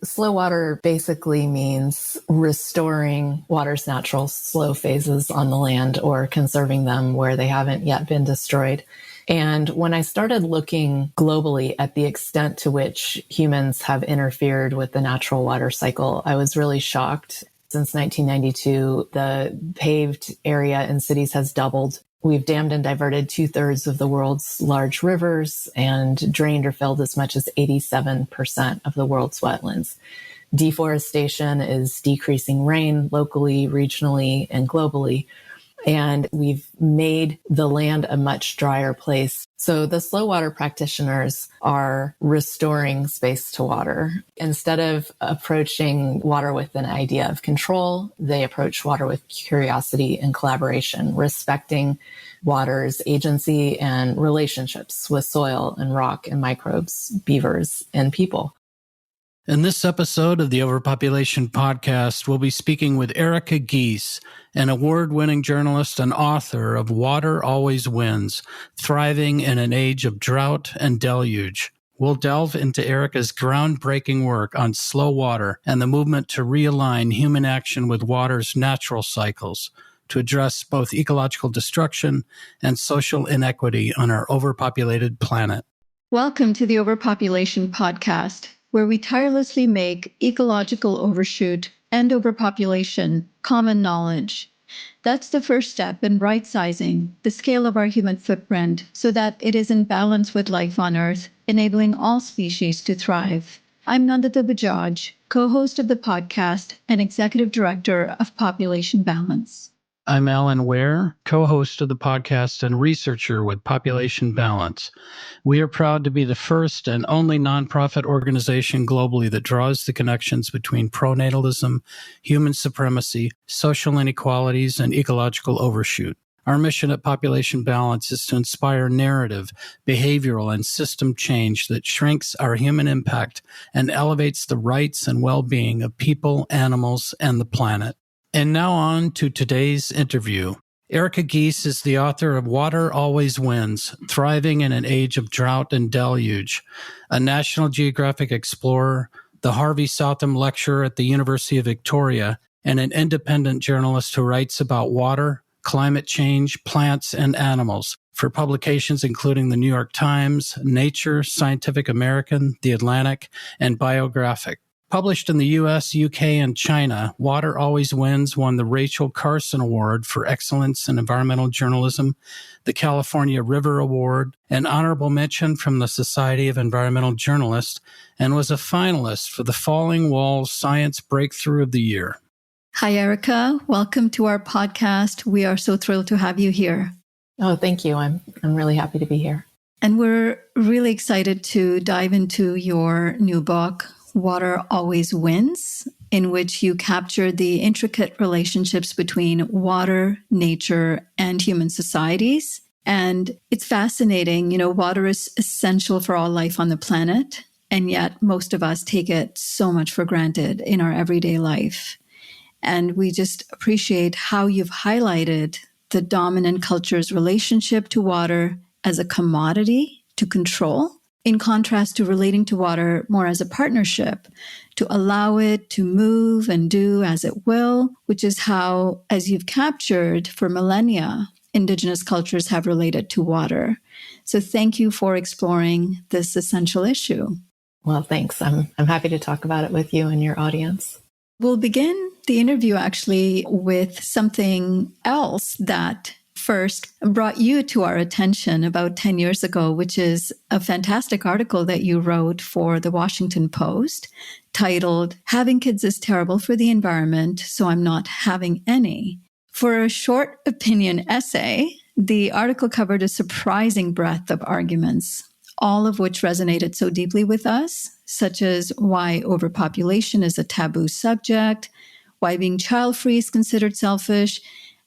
slow water basically means restoring water's natural slow phases on the land or conserving them where they haven't yet been destroyed. And when I started looking globally at the extent to which humans have interfered with the natural water cycle, I was really shocked. Since 1992, the paved area in cities has doubled. We've dammed and diverted 2/3 of the world's large rivers and drained or filled as much as 87% of the world's wetlands. Deforestation is decreasing rain locally, regionally, and globally. And we've made the land a much drier place. So the slow water practitioners are restoring space to water. Instead of approaching water with an idea of control, they approach water with curiosity and collaboration, respecting water's agency and relationships with soil and rock and microbes, beavers, and people. In this episode of the Overpopulation Podcast, we'll be speaking with Erica Gies, an award-winning journalist and author of Water Always Wins, Thriving in an Age of Drought and Deluge. We'll delve into Erica's groundbreaking work on slow water and the movement to realign human action with water's natural cycles to address both ecological destruction and social inequity on our overpopulated planet. Welcome to the Overpopulation Podcast, where we tirelessly make ecological overshoot and overpopulation common knowledge. That's the first step in right-sizing the scale of our human footprint so that it is in balance with life on Earth, enabling all species to thrive. I'm Nandita Bajaj, co-host of the podcast and executive director of Population Balance. I'm Alan Ware, co-host of the podcast and researcher with Population Balance. We are proud to be the first and only nonprofit organization globally that draws the connections between pronatalism, human supremacy, social inequalities, and ecological overshoot. Our mission at Population Balance is to inspire narrative, behavioral, and system change that shrinks our human impact and elevates the rights and well-being of people, animals, and the planet. And now on to today's interview. Erica Gies is the author of Water Always Wins, Thriving in an Age of Drought and Deluge, a National Geographic explorer, the Harvey Southam Lecturer at the University of Victoria, and an independent journalist who writes about water, climate change, plants, and animals for publications including the New York Times, Nature, Scientific American, The Atlantic, and Biographic. Published in the U.S., U.K., and China, Water Always Wins won the Rachel Carson Award for Excellence in Environmental Journalism, the California River Award, an honorable mention from the Society of Environmental Journalists, and was a finalist for the Falling Walls Science Breakthrough of the Year. Hi, Erica. Welcome to our podcast. We are so thrilled to have you here. Oh, thank you. I'm really happy to be here. And we're really excited to dive into your new book, Water Always Wins, in which you capture the intricate relationships between water, nature, and human societies. And it's fascinating. You know, water is essential for all life on the planet, and yet most of us take it so much for granted in our everyday life. And we just appreciate how you've highlighted the dominant culture's relationship to water as a commodity to control, in contrast to relating to water more as a partnership, to allow it to move and do as it will, which is how, as you've captured for millennia, indigenous cultures have related to water. So thank you for exploring this essential issue. Well, thanks. I'm happy to talk about it with you and your audience. We'll begin the interview actually with something else that first brought you to our attention about 10 years ago, which is a fantastic article that you wrote for the Washington Post titled, "Having Kids is Terrible for the Environment, so I'm Not Having Any." For a short opinion essay, the article covered a surprising breadth of arguments, all of which resonated so deeply with us, such as why overpopulation is a taboo subject, why being child-free is considered selfish,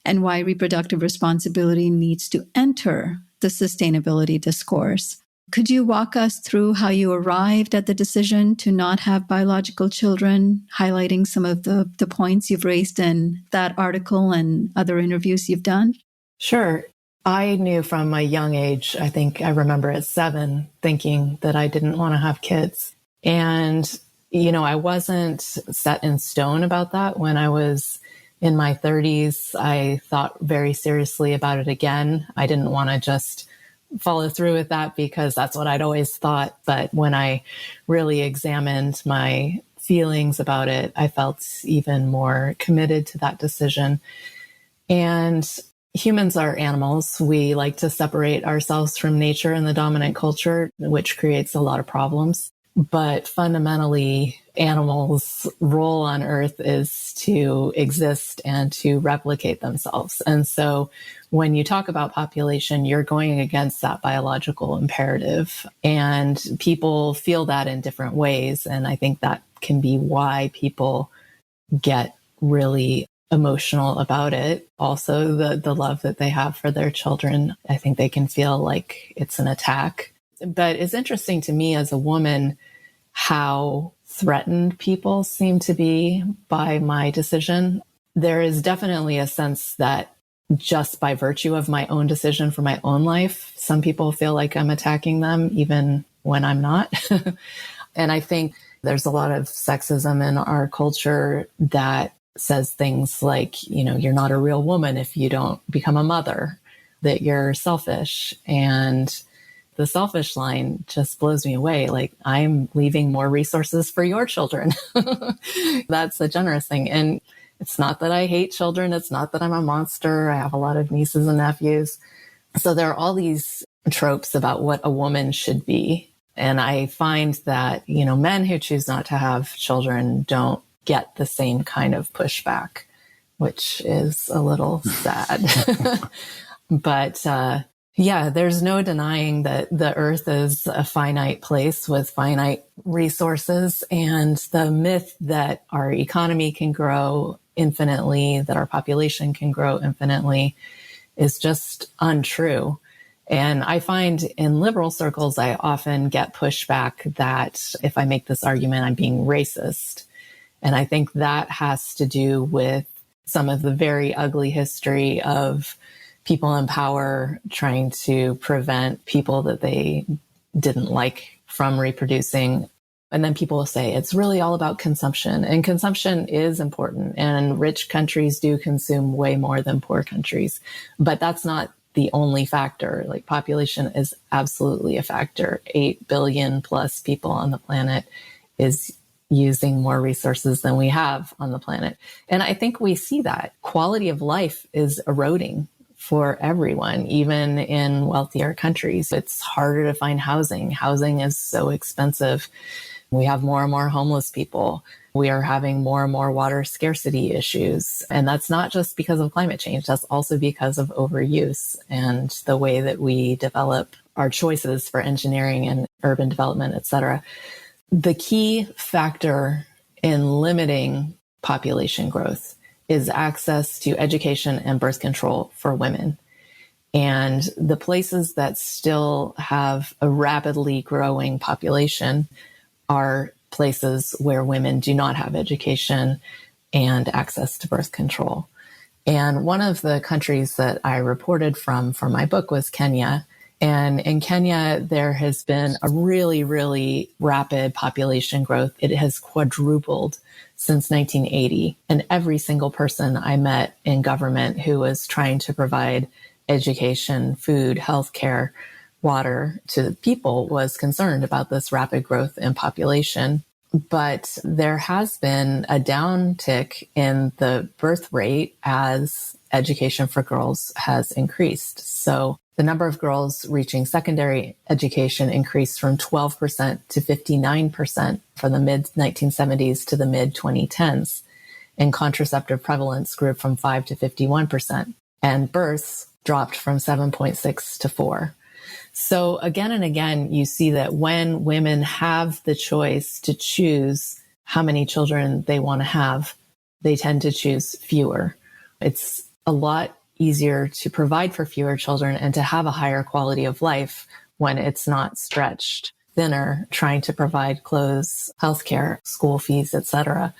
and why reproductive responsibility needs to enter the sustainability discourse. Could you walk us through how you arrived at the decision to not have biological children, highlighting some of the points you've raised in that article and other interviews you've done? Sure. I knew from a young age, I think I remember at 7, thinking that I didn't want to have kids. And I wasn't set in stone about that. When I was in my 30s, I thought very seriously about it again. I didn't want to just follow through with that because that's what I'd always thought. But when I really examined my feelings about it, I felt even more committed to that decision. And humans are animals. We like to separate ourselves from nature and the dominant culture, which creates a lot of problems. But fundamentally, animals' role on Earth is to exist and to replicate themselves. And so when you talk about population, you're going against that biological imperative. And people feel that in different ways. And I think that can be why people get really emotional about it. Also, the love that they have for their children, I think they can feel like it's an attack. But it's interesting to me as a woman how threatened people seem to be by my decision. There is definitely a sense that just by virtue of my own decision for my own life, some people feel like I'm attacking them, even when I'm not. And I think there's a lot of sexism in our culture that says things like, you're not a real woman if you don't become a mother, that you're selfish. And the selfish line just blows me away. Like, I'm leaving more resources for your children. That's a generous thing. And it's not that I hate children. It's not that I'm a monster. I have a lot of nieces and nephews. So there are all these tropes about what a woman should be. And I find that, men who choose not to have children don't get the same kind of pushback, which is a little sad. But, yeah, there's no denying that the Earth is a finite place with finite resources. And the myth that our economy can grow infinitely, that our population can grow infinitely, is just untrue. And I find in liberal circles, I often get pushback that if I make this argument, I'm being racist. And I think that has to do with some of the very ugly history of people in power trying to prevent people that they didn't like from reproducing. And then people will say it's really all about consumption. And consumption is important. And rich countries do consume way more than poor countries. But that's not the only factor. Like, population is absolutely a factor. 8 billion plus people on the planet is using more resources than we have on the planet. And I think we see that quality of life is eroding for everyone, even in wealthier countries. It's harder to find housing. Housing is so expensive. We have more and more homeless people. We are having more and more water scarcity issues. And that's not just because of climate change. That's also because of overuse and the way that we develop our choices for engineering and urban development, et cetera. The key factor in limiting population growth is access to education and birth control for women. And the places that still have a rapidly growing population are places where women do not have education and access to birth control. And one of the countries that I reported from for my book was Kenya. And in Kenya, there has been a really, really rapid population growth. It has quadrupled since 1980. And every single person I met in government who was trying to provide education, food, healthcare, water to people was concerned about this rapid growth in population. But there has been a downtick in the birth rate as education for girls has increased. So the number of girls reaching secondary education increased from 12% to 59% from the mid-1970s to the mid-2010s. And contraceptive prevalence grew from 5 to 51%. And births dropped from 7.6 to 4. So again and again, you see that when women have the choice to choose how many children they want to have, they tend to choose fewer. It's a lot easier to provide for fewer children and to have a higher quality of life when it's not stretched thinner, trying to provide clothes, healthcare, school fees, etc.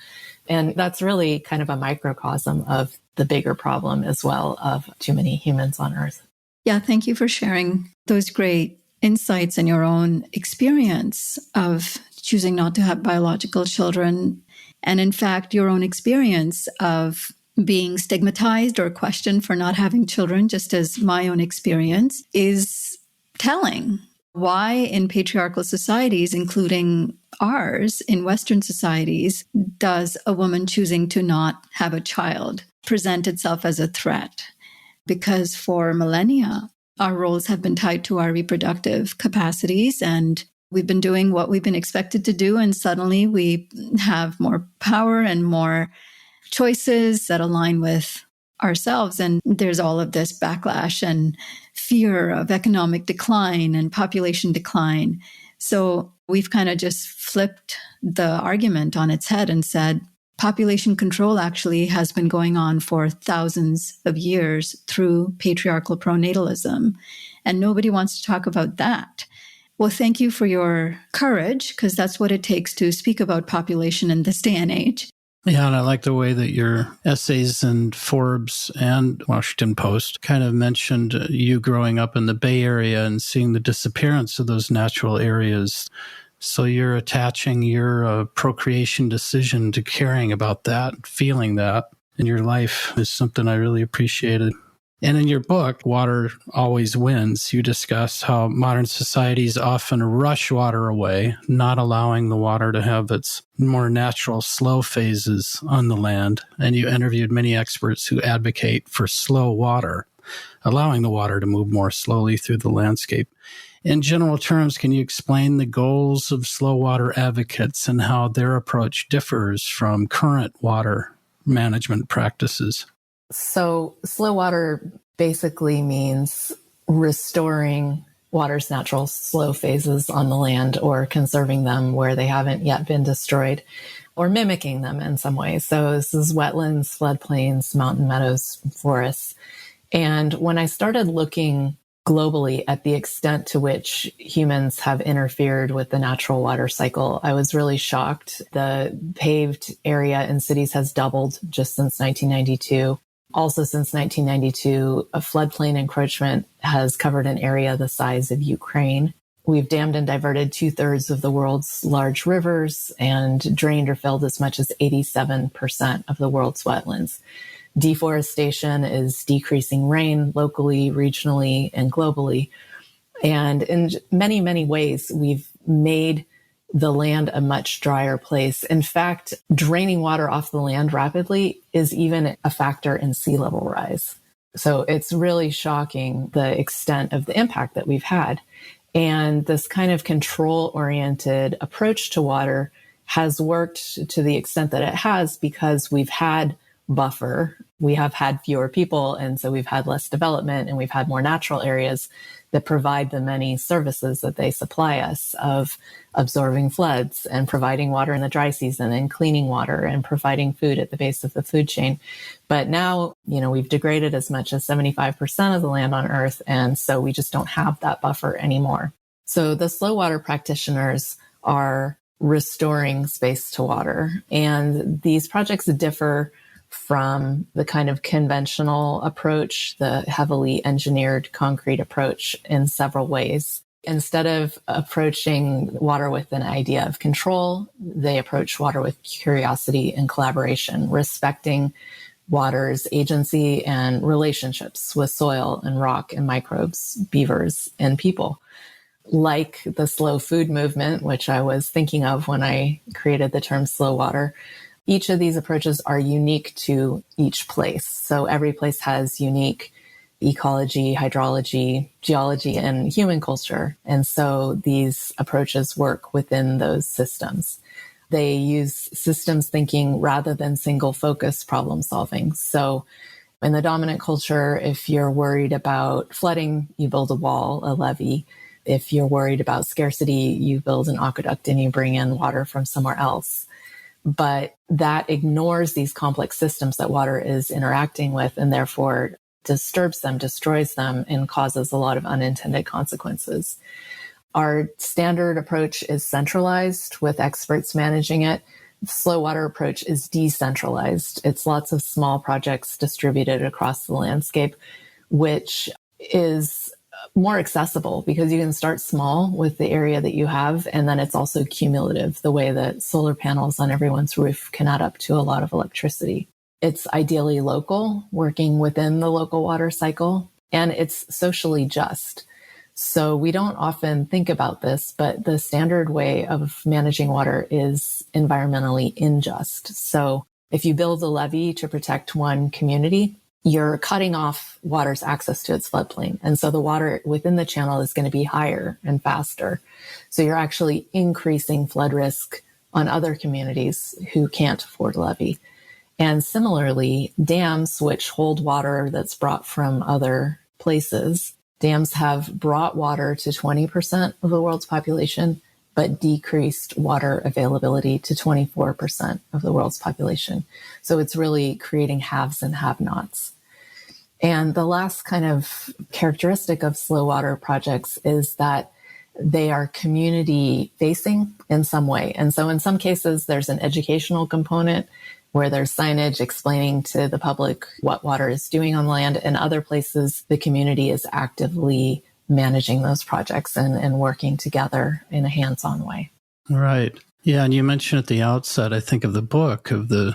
And that's really kind of a microcosm of the bigger problem as well of too many humans on Earth. Yeah, thank you for sharing those great insights and your own experience of choosing not to have biological children. And in fact, your own experience of being stigmatized or questioned for not having children, just as my own experience, is telling. Why in patriarchal societies, including ours, in Western societies, does a woman choosing to not have a child present itself as a threat? Because for millennia, our roles have been tied to our reproductive capacities, and we've been doing what we've been expected to do, and suddenly we have more power and more choices that align with ourselves. And there's all of this backlash and fear of economic decline and population decline. So we've kind of just flipped the argument on its head and said, population control actually has been going on for thousands of years through patriarchal pronatalism. And nobody wants to talk about that. Well, thank you for your courage, because that's what it takes to speak about population in this day and age. Yeah, and I like the way that your essays in Forbes and Washington Post kind of mentioned you growing up in the Bay Area and seeing the disappearance of those natural areas. So you're attaching your procreation decision to caring about that, feeling that in your life is something I really appreciated. And in your book, Water Always Wins, you discuss how modern societies often rush water away, not allowing the water to have its more natural slow phases on the land. And you interviewed many experts who advocate for slow water, allowing the water to move more slowly through the landscape. In general terms, can you explain the goals of slow water advocates and how their approach differs from current water management practices? So slow water basically means restoring water's natural slow phases on the land or conserving them where they haven't yet been destroyed or mimicking them in some way. So this is wetlands, floodplains, mountain meadows, forests. And when I started looking globally at the extent to which humans have interfered with the natural water cycle, I was really shocked. The paved area in cities has doubled just since 1992. Also, since 1992, a floodplain encroachment has covered an area the size of Ukraine. We've dammed and diverted 2/3 of the world's large rivers and drained or filled as much as 87% of the world's wetlands. Deforestation is decreasing rain locally, regionally, and globally. And in many, many ways, we've made the land a much drier place. In fact, draining water off the land rapidly is even a factor in sea level rise. So it's really shocking the extent of the impact that we've had. And this kind of control-oriented approach to water has worked to the extent that it has because we've had buffer. We have had fewer people, and so we've had less development, and we've had more natural areas that provide the many services that they supply us of absorbing floods and providing water in the dry season and cleaning water and providing food at the base of the food chain. But now, we've degraded as much as 75% of the land on Earth, and so we just don't have that buffer anymore. So the slow water practitioners are restoring space to water, and these projects differ from the kind of conventional approach, the heavily engineered concrete approach, in several ways. Instead of approaching water with an idea of control, they approach water with curiosity and collaboration, respecting water's agency and relationships with soil and rock and microbes, beavers, and people. Like the slow food movement, which I was thinking of when I created the term slow water, each of these approaches are unique to each place. So every place has unique ecology, hydrology, geology, and human culture. And so these approaches work within those systems. They use systems thinking rather than single focus problem solving. So in the dominant culture, if you're worried about flooding, you build a wall, a levee. If you're worried about scarcity, you build an aqueduct and you bring in water from somewhere else. But that ignores these complex systems that water is interacting with and therefore disturbs them, destroys them, and causes a lot of unintended consequences. Our standard approach is centralized with experts managing it. The slow water approach is decentralized. It's lots of small projects distributed across the landscape, which is more accessible because you can start small with the area that you have. And then it's also cumulative, the way that solar panels on everyone's roof can add up to a lot of electricity. It's ideally local, working within the local water cycle, and it's socially just. So we don't often think about this, but the standard way of managing water is environmentally unjust. So if you build a levee to protect one community, you're cutting off water's access to its floodplain. And so the water within the channel is going to be higher and faster. So you're actually increasing flood risk on other communities who can't afford a levee. And similarly, dams, which hold water that's brought from other places, dams have brought water to 20% of the world's population, but decreased water availability to 24% of the world's population. So it's really creating haves and have-nots. And the last kind of characteristic of slow water projects is that they are community facing in some way. And so in some cases, there's an educational component where there's signage explaining to the public what water is doing on the land. In other places, the community is actively managing those projects and working together in a hands-on way. Right. Yeah. And you mentioned at the outset, I think, of the book, of the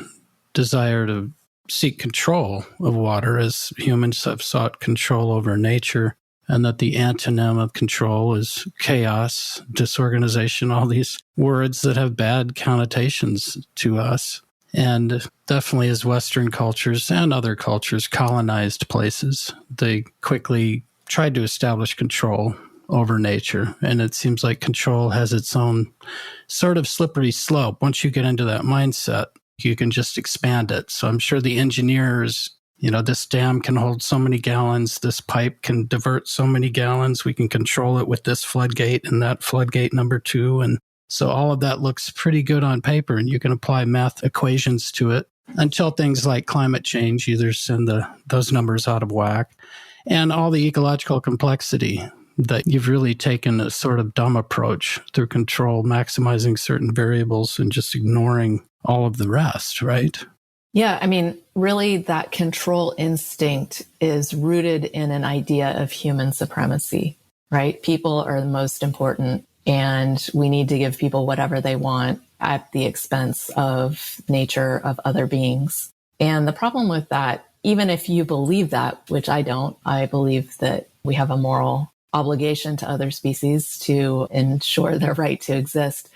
desire to seek control of water as humans have sought control over nature, and that the antonym of control is chaos, disorganization, all these words that have bad connotations to us. And definitely as Western cultures and other cultures colonized places, they quickly tried to establish control over nature. And it seems like control has its own sort of slippery slope. Once you get into that mindset, you can just expand it. So I'm sure the engineers, this dam can hold so many gallons, this pipe can divert so many gallons, we can control it with this floodgate and that floodgate number 2. And so all of that looks pretty good on paper, and you can apply math equations to it until things like climate change either send those numbers out of whack, and all the ecological complexity that you've really taken a sort of dumb approach through control, maximizing certain variables and just ignoring all of the rest, right? Yeah, I mean, really that control instinct is rooted in an idea of human supremacy, right? People are the most important, and we need to give people whatever they want at the expense of nature, of other beings. And the problem with that, even if you believe that, which I don't, I believe that we have a moral obligation to other species to ensure their right to exist.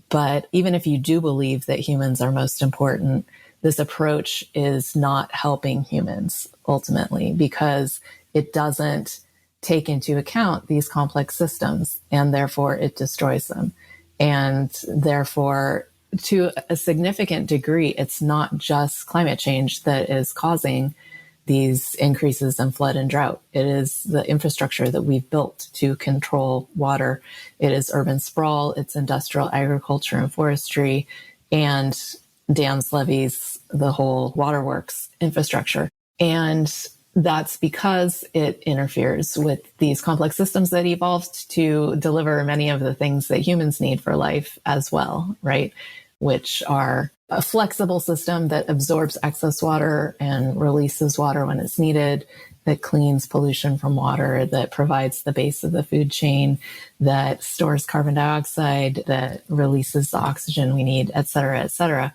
But even if you do believe that humans are most important, this approach is not helping humans ultimately, because it doesn't take into account these complex systems, and therefore it destroys them. And therefore, to a significant degree, it's not just climate change that is causing these increases in flood and drought. It is the infrastructure that we've built to control water. It is urban sprawl, it's industrial agriculture and forestry, and dams, levees, the whole waterworks infrastructure. And that's because it interferes with these complex systems that evolved to deliver many of the things that humans need for life as well, right? Which are a flexible system that absorbs excess water and releases water when it's needed, that cleans pollution from water, that provides the base of the food chain, that stores carbon dioxide, that releases the oxygen we need, et cetera, et cetera.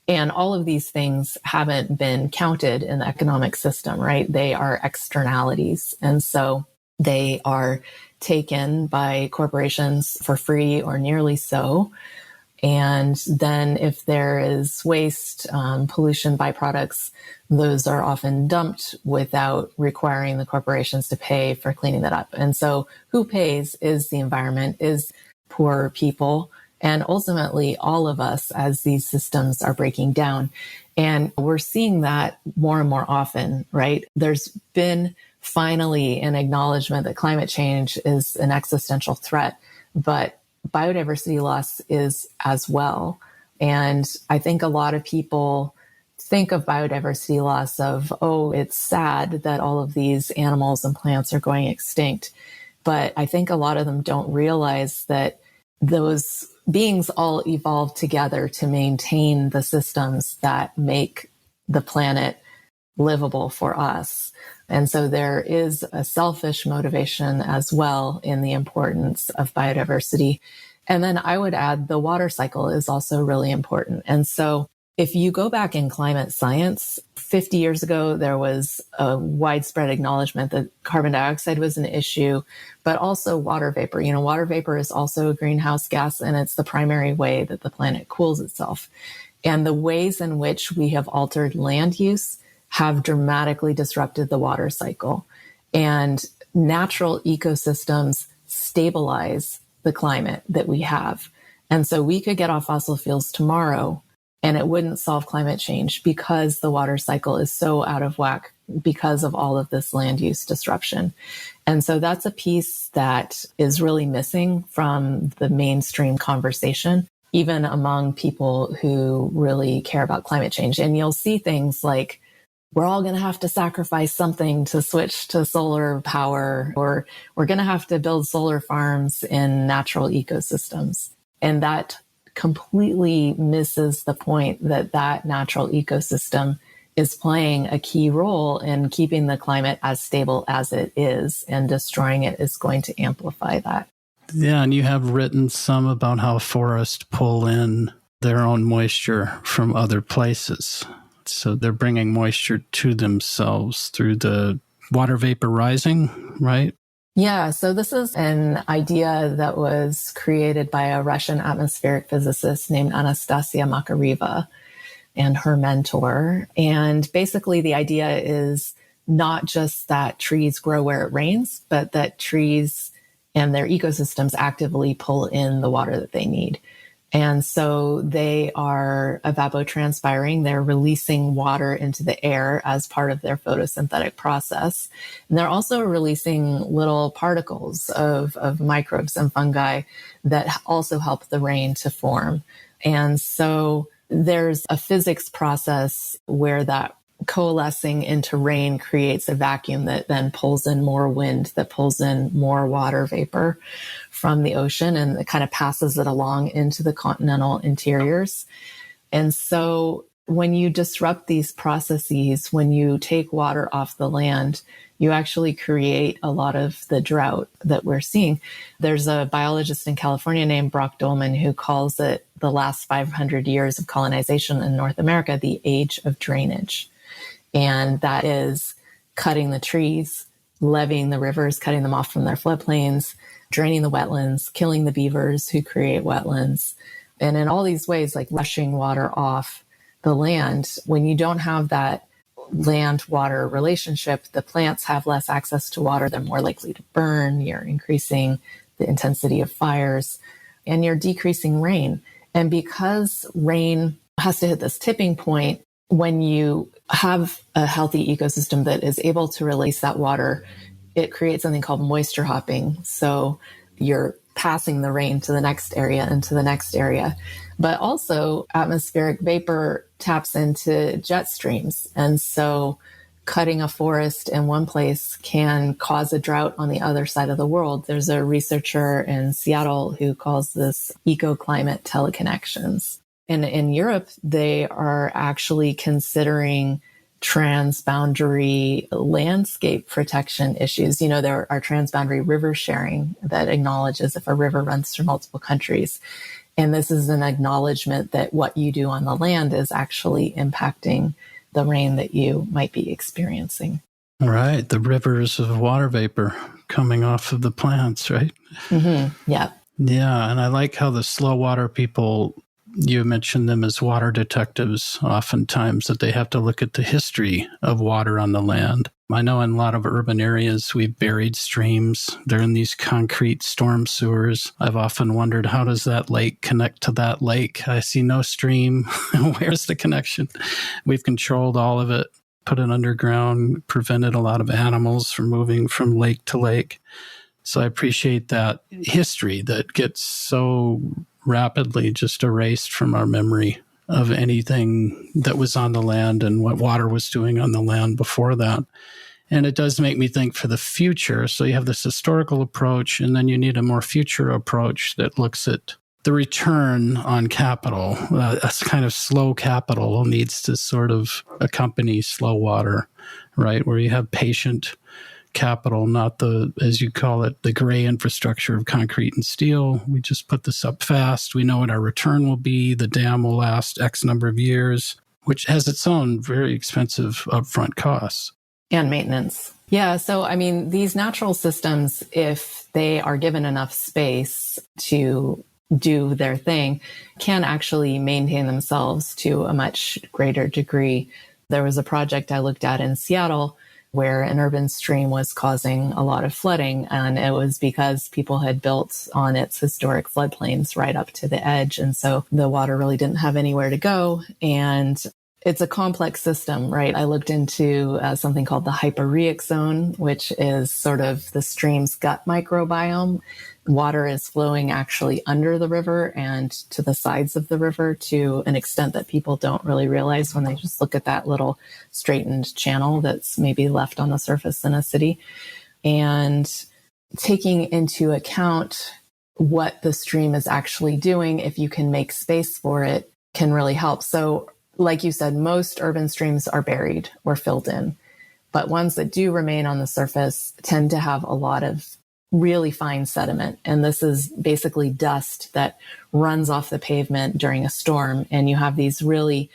And all of these things haven't been counted in the economic system, right? They are externalities. And so they are taken by corporations for free or nearly so. And then if there is waste, pollution byproducts, those are often dumped without requiring the corporations to pay for cleaning that up. And so who pays is the environment, is poor people, and ultimately all of us as these systems are breaking down. And we're seeing that more and more often, right? There's been finally an acknowledgement that climate change is an existential threat, but biodiversity loss is as well. And I think a lot of people think of biodiversity loss of, oh, it's sad that all of these animals and plants are going extinct. But I think a lot of them don't realize that those beings all evolved together to maintain the systems that make the planet livable for us. And so there is a selfish motivation as well in the importance of biodiversity. And then I would add the water cycle is also really important. And so if you go back in climate science, 50 years ago, there was a widespread acknowledgement that carbon dioxide was an issue, but also water vapor. You know, water vapor is also a greenhouse gas, and it's the primary way that the planet cools itself. And the ways in which we have altered land use have dramatically disrupted the water cycle. And natural ecosystems stabilize the climate that we have. And so we could get off fossil fuels tomorrow, and it wouldn't solve climate change because the water cycle is so out of whack because of all of this land use disruption. And so that's a piece that is really missing from the mainstream conversation, even among people who really care about climate change. And you'll see things like, we're all going to have to sacrifice something to switch to solar power, or we're going to have to build solar farms in natural ecosystems. And that completely misses the point that that natural ecosystem is playing a key role in keeping the climate as stable as it is, and destroying it is going to amplify that. Yeah, and you have written some about how forests pull in their own moisture from other places. So they're bringing moisture to themselves through the water vapor rising, right? Yeah, so this is an idea that was created by a Russian atmospheric physicist named Anastasia Makariva and her mentor. And basically the idea is not just that trees grow where it rains, but that trees and their ecosystems actively pull in the water that they need. And so they are evapotranspiring. They're releasing water into the air as part of their photosynthetic process. And they're also releasing little particles of microbes and fungi that also help the rain to form. And so there's a physics process where that coalescing into rain creates a vacuum that then pulls in more wind, that pulls in more water vapor from the ocean, and it kind of passes it along into the continental interiors. And so when you disrupt these processes, when you take water off the land, you actually create a lot of the drought that we're seeing. There's a biologist in California named Brock Dolman who calls it the last 500 years of colonization in North America, the age of drainage. And that is cutting the trees, leveeing the rivers, cutting them off from their floodplains, draining the wetlands, killing the beavers who create wetlands. And in all these ways, like rushing water off the land, when you don't have that land-water relationship, the plants have less access to water. They're more likely to burn. You're increasing the intensity of fires, and you're decreasing rain. And because rain has to hit this tipping point, when you have a healthy ecosystem that is able to release that water, it creates something called moisture hopping. So you're passing the rain to the next area and to the next area. But also atmospheric vapor taps into jet streams. And so cutting a forest in one place can cause a drought on the other side of the world. There's a researcher in Seattle who calls this ecoclimate teleconnections. And in Europe, they are actually considering transboundary landscape protection issues. You know, there are transboundary river sharing that acknowledges if a river runs through multiple countries. And this is an acknowledgement that what you do on the land is actually impacting the rain that you might be experiencing. Right. The rivers of water vapor coming off of the plants, right? Mm-hmm. Yeah. Yeah. And I like how the slow water people, you mentioned them as water detectives, oftentimes that they have to look at the history of water on the land. I know in a lot of urban areas, we've buried streams. They're in these concrete storm sewers. I've often wondered, how does that lake connect to that lake? I see no stream. Where's the connection? We've controlled all of it, put it underground, prevented a lot of animals from moving from lake to lake. So I appreciate that history that gets so rapidly just erased from our memory of anything that was on the land and what water was doing on the land before that. And it does make me think for the future. So you have this historical approach, and then you need a more future approach that looks at the return on capital, a kind of slow capital needs to sort of accompany slow water, right? Where you have patient capital, not the, as you call it, the gray infrastructure of concrete and steel. We just put this up fast. We know what our return will be. The dam will last X number of years, which has its own very expensive upfront costs. And maintenance. Yeah. So, I mean, these natural systems, if they are given enough space to do their thing, can actually maintain themselves to a much greater degree. There was a project I looked at in Seattle where an urban stream was causing a lot of flooding, and it was because people had built on its historic floodplains right up to the edge. And so the water really didn't have anywhere to go. And it's a complex system, right? I looked into something called the hyporeic zone, which is sort of the stream's gut microbiome. Water is flowing actually under the river and to the sides of the river to an extent that people don't really realize when they just look at that little straightened channel that's maybe left on the surface in a city. And taking into account what the stream is actually doing, if you can make space for it, can really help. So like you said, most urban streams are buried or filled in, but ones that do remain on the surface tend to have a lot of really fine sediment. And this is basically dust that runs off the pavement during a storm. And you have these really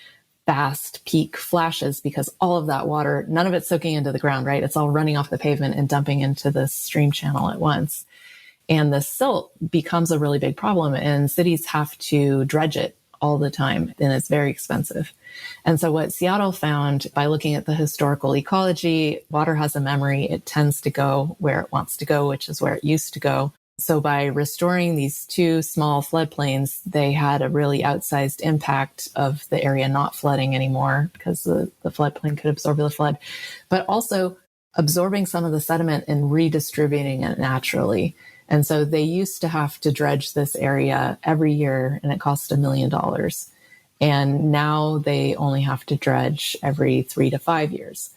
fast peak flashes because all of that water, none of it's soaking into the ground, right? It's all running off the pavement and dumping into the stream channel at once. And the silt becomes a really big problem, and cities have to dredge it all the time, and it's very expensive. And so what Seattle found by looking at the historical ecology, water has a memory. It tends to go where it wants to go, which is where it used to go. So by restoring these two small floodplains, they had a really outsized impact of the area not flooding anymore because the floodplain could absorb the flood, but also absorbing some of the sediment and redistributing it naturally. And so they used to have to dredge this area every year, and it cost $1 million. And now they only have to dredge every 3 to 5 years.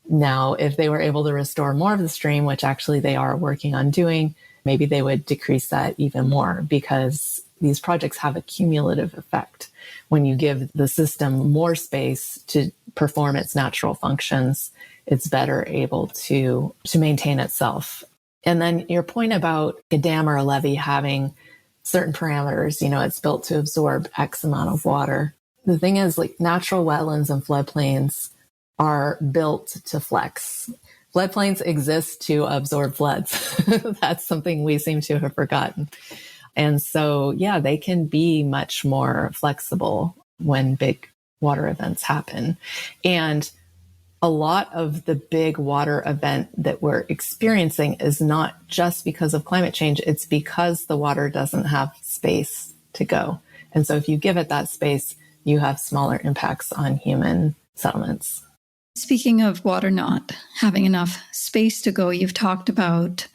Now, if they were able to restore more of the stream, which actually they are working on doing, maybe they would decrease that even more, because these projects have a cumulative effect. When you give the system more space to perform its natural functions, it's better able to maintain itself. And then your point about a dam or a levee having certain parameters, it's built to absorb X amount of water. The thing is, like, natural wetlands and floodplains are built to flex. Floodplains exist to absorb floods. That's something we seem to have forgotten. And so, yeah, they can be much more flexible when big water events happen. And a lot of the big water event that we're experiencing is not just because of climate change. It's because the water doesn't have space to go. And so if you give it that space, you have smaller impacts on human settlements. Speaking of water not having enough space to go, you've talked about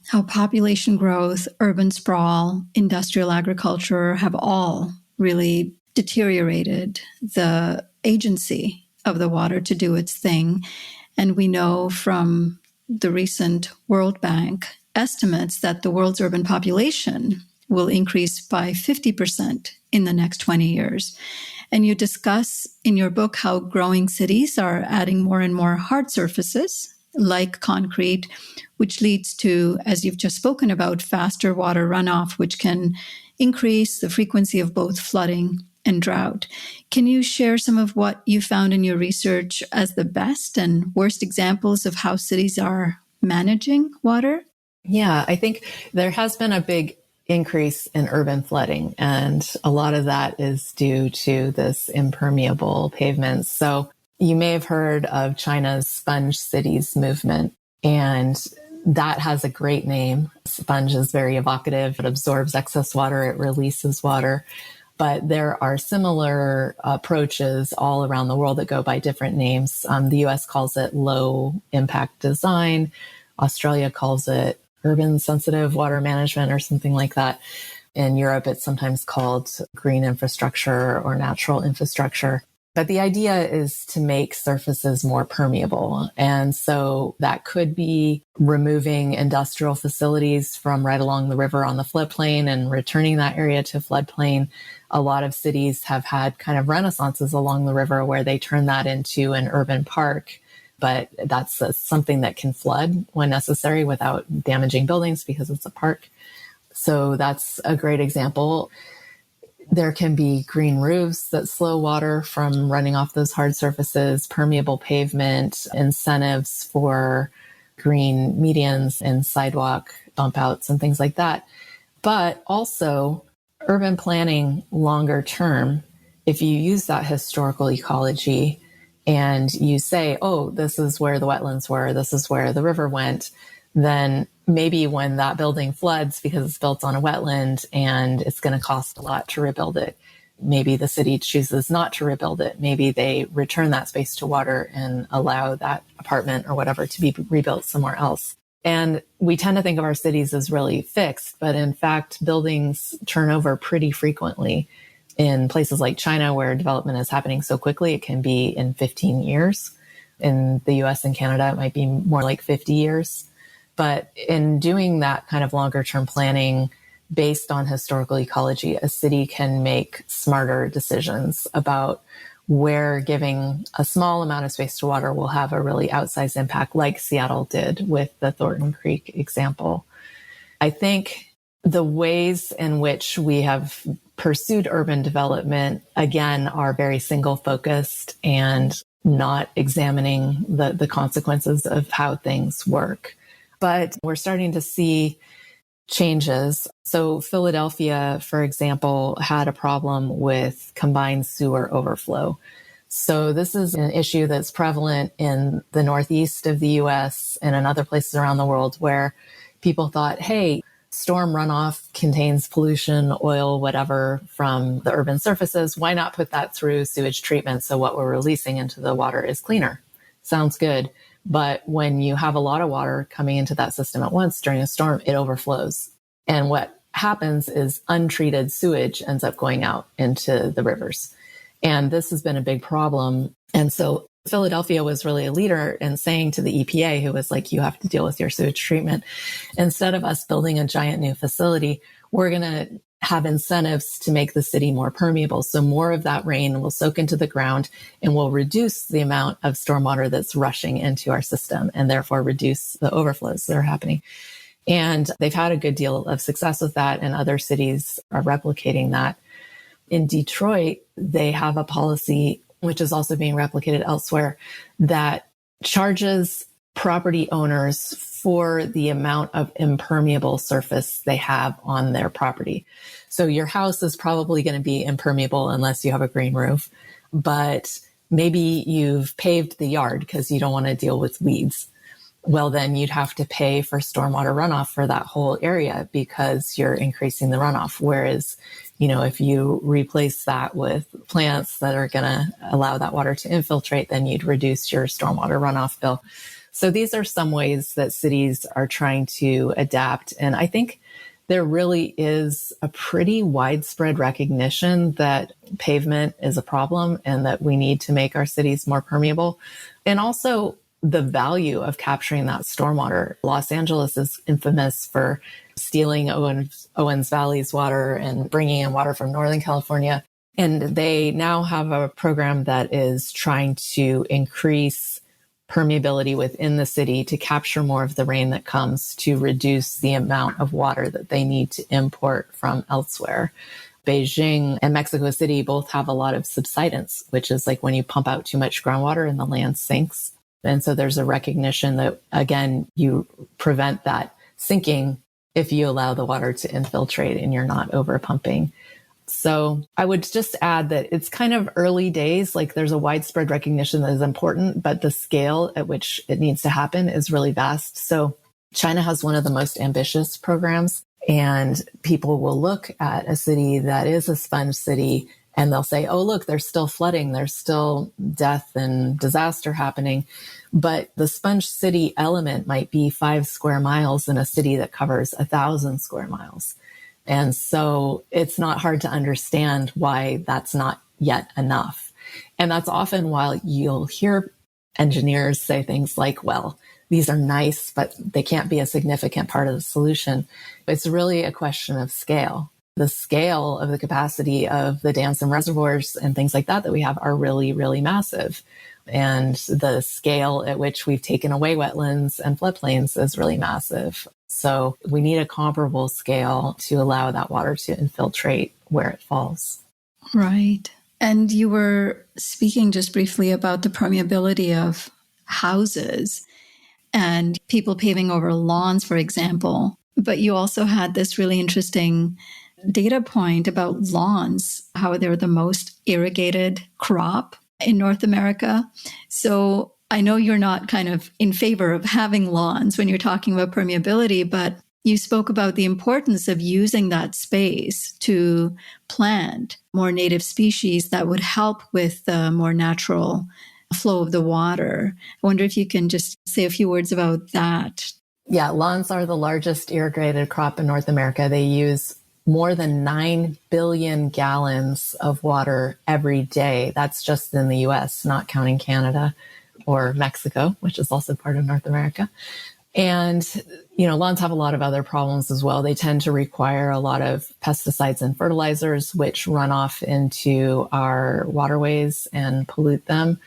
how population growth, urban sprawl, industrial agriculture have all really deteriorated the agency of the water to do its thing. And we know from the recent World Bank estimates that the world's urban population will increase by 50% in the next 20 years. And you discuss in your book how growing cities are adding more and more hard surfaces like concrete, which leads to, as you've just spoken about, faster water runoff, which can increase the frequency of both flooding and drought. Can you share some of what you found in your research as the best and worst examples of how cities are managing water? Yeah, I think there has been a big increase in urban flooding, and a lot of that is due to this impermeable pavements. So you may have heard of China's sponge cities movement, and that has a great name. Sponge is very evocative. It absorbs excess water. It releases water. But there are similar approaches all around the world that go by different names. The US calls it low impact design. Australia calls it urban sensitive water management or something like that. In Europe, it's sometimes called green infrastructure or natural infrastructure. But the idea is to make surfaces more permeable. And so that could be removing industrial facilities from right along the river on the floodplain and returning that area to floodplain. A lot of cities have had kind of renaissances along the river where they turn that into an urban park. But that's something that can flood when necessary without damaging buildings because it's a park. So that's a great example. There can be green roofs that slow water from running off those hard surfaces, permeable pavement, incentives for green medians and sidewalk bump outs and things like that. But also urban planning longer term, if you use that historical ecology and you say, oh, this is where the wetlands were, this is where the river went, then maybe when that building floods because it's built on a wetland and it's going to cost a lot to rebuild it, maybe the city chooses not to rebuild it. Maybe they return that space to water and allow that apartment or whatever to be rebuilt somewhere else. And we tend to think of our cities as really fixed, but in fact, buildings turn over pretty frequently. In places like China, where development is happening so quickly, it can be in 15 years. In the US and Canada, it might be more like 50 years. But in doing that kind of longer term planning based on historical ecology, a city can make smarter decisions about where giving a small amount of space to water will have a really outsized impact, like Seattle did with the Thornton Creek example. I think the ways in which we have pursued urban development, again, are very single focused and not examining the consequences of how things work. But we're starting to see changes. So Philadelphia, for example, had a problem with combined sewer overflow. So this is an issue that's prevalent in the northeast of the US and in other places around the world where people thought, hey, storm runoff contains pollution, oil, whatever from the urban surfaces. Why not put that through sewage treatment so what we're releasing into the water is cleaner? Sounds good. But when you have a lot of water coming into that system at once during a storm, it overflows. And what happens is untreated sewage ends up going out into the rivers. And this has been a big problem. And so Philadelphia was really a leader in saying to the EPA, who was like, you have to deal with your sewage treatment. Instead of us building a giant new facility, we're going to have incentives to make the city more permeable. So more of that rain will soak into the ground and will reduce the amount of stormwater that's rushing into our system and therefore reduce the overflows that are happening. And they've had a good deal of success with that, and other cities are replicating that. In Detroit, they have a policy, which is also being replicated elsewhere, that charges property owners for the amount of impermeable surface they have on their property. So your house is probably going to be impermeable unless you have a green roof, but maybe you've paved the yard because you don't want to deal with weeds. Well, then you'd have to pay for stormwater runoff for that whole area because you're increasing the runoff. Whereas, if you replace that with plants that are going to allow that water to infiltrate, then you'd reduce your stormwater runoff bill. So these are some ways that cities are trying to adapt. And I think there really is a pretty widespread recognition that pavement is a problem and that we need to make our cities more permeable. And also the value of capturing that stormwater. Los Angeles is infamous for stealing Owens Valley's water and bringing in water from Northern California. And they now have a program that is trying to increase permeability within the city to capture more of the rain that comes to reduce the amount of water that they need to import from elsewhere. Beijing and Mexico City both have a lot of subsidence, which is like when you pump out too much groundwater and the land sinks. And so there's a recognition that, again, you prevent that sinking if you allow the water to infiltrate and you're not over pumping. So I would just add that it's kind of early days, like there's a widespread recognition that is important, but the scale at which it needs to happen is really vast. So China has one of the most ambitious programs, and people will look at a city that is a sponge city and they'll say, oh, look, there's still flooding, there's still death and disaster happening. But the sponge city element might be 5 square miles in a city that covers 1,000 square miles. And so it's not hard to understand why that's not yet enough. And that's often why you'll hear engineers say things like, well, these are nice, but they can't be a significant part of the solution. It's really a question of scale. The scale of the capacity of the dams and reservoirs and things like that we have are really, really massive. And the scale at which we've taken away wetlands and floodplains is really massive. So we need a comparable scale to allow that water to infiltrate where it falls. Right. And you were speaking just briefly about the permeability of houses and people paving over lawns, for example. But you also had this really interesting data point about lawns, how they're the most irrigated crop in North America. So I know you're not kind of in favor of having lawns when you're talking about permeability, but you spoke about the importance of using that space to plant more native species that would help with the more natural flow of the water. I wonder if you can just say a few words about that. Yeah, lawns are the largest irrigated crop in North America. They use more than 9 billion gallons of water every day. That's just in the US, not counting Canada or Mexico, which is also part of North America. And, lawns have a lot of other problems as well. They tend to require a lot of pesticides and fertilizers, which run off into our waterways and pollute them.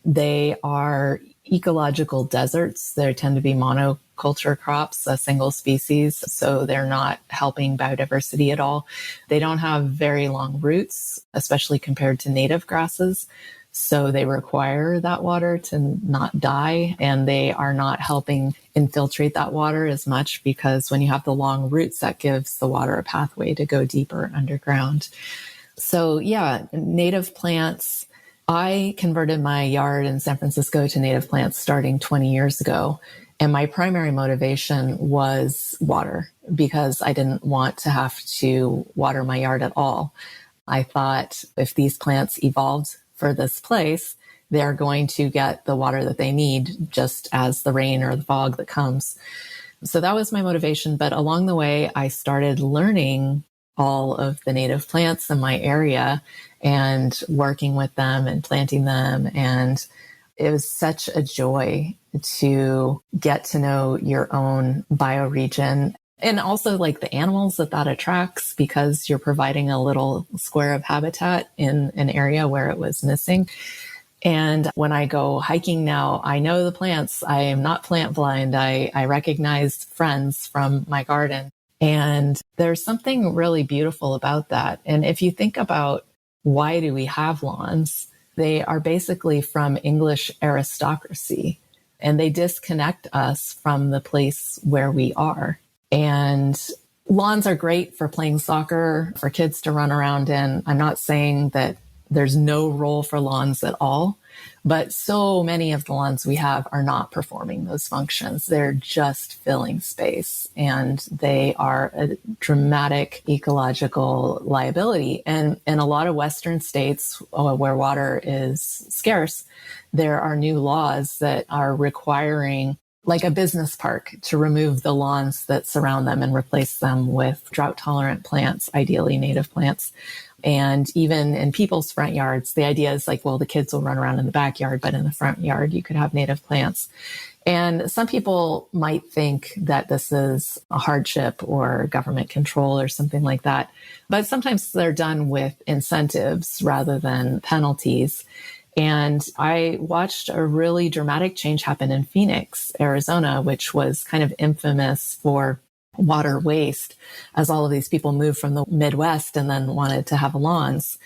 They are ecological deserts. They tend to be monoculture crops, a single species, so they're not helping biodiversity at all. They don't have very long roots, especially compared to native grasses. So they require that water to not die, and they are not helping infiltrate that water as much because when you have the long roots, that gives the water a pathway to go deeper underground. So yeah, native plants. I converted my yard in San Francisco to native plants starting 20 years ago. And my primary motivation was water because I didn't want to have to water my yard at all. I thought if these plants evolved for this place, they're going to get the water that they need just as the rain or the fog that comes. So that was my motivation. But along the way, I started learning all of the native plants in my area and working with them and planting them. And it was such a joy to get to know your own bioregion and also like the animals that attracts because you're providing a little square of habitat in an area where it was missing. And when I go hiking now, I know the plants. I am not plant blind. I recognize friends from my garden. And there's something really beautiful about that. And if you think about why do we have lawns, they are basically from English aristocracy, and they disconnect us from the place where we are. And lawns are great for playing soccer, for kids to run around in. I'm not saying that there's no role for lawns at all, but so many of the lawns we have are not performing those functions. They're just filling space, and they are a dramatic ecological liability. And in a lot of Western states where water is scarce, there are new laws that are requiring like a business park to remove the lawns that surround them and replace them with drought-tolerant plants, ideally native plants. And even in people's front yards, the idea is like, well, the kids will run around in the backyard, but in the front yard, you could have native plants. And some people might think that this is a hardship or government control or something like that. But sometimes they're done with incentives rather than penalties. And I watched a really dramatic change happen in Phoenix, Arizona, which was kind of infamous for water waste as all of these people moved from the Midwest and then wanted to have lawns.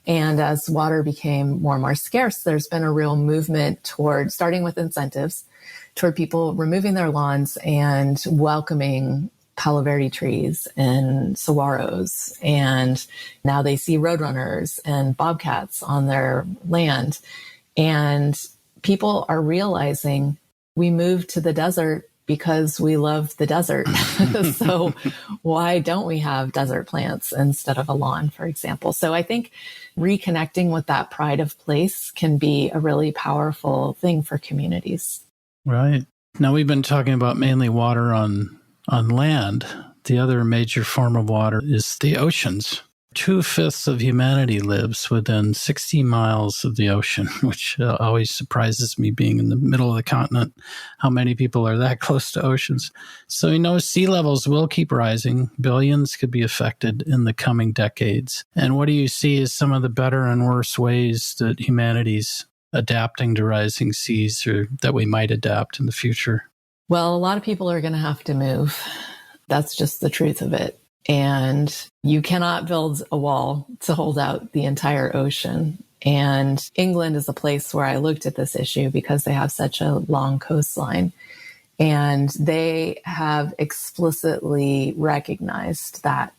And as water became more and more scarce, there's been a real movement toward, starting with incentives, toward people removing their lawns and welcoming Palo Verde trees and saguaros. And now they see roadrunners and bobcats on their land. And people are realizing we moved to the desert because we love the desert. So why don't we have desert plants instead of a lawn, for example? So I think reconnecting with that pride of place can be a really powerful thing for communities. Right. Now we've been talking about mainly water on land. The other major form of water is the oceans. 2/5 of humanity lives within 60 miles of the ocean, which always surprises me, being in the middle of the continent, how many people are that close to oceans. So, sea levels will keep rising. Billions could be affected in the coming decades. And what do you see as some of the better and worse ways that humanity's adapting to rising seas, or that we might adapt in the future? Well, a lot of people are going to have to move. That's just the truth of it. And you cannot build a wall to hold out the entire ocean. And England is a place where I looked at this issue because they have such a long coastline. And they have explicitly recognized that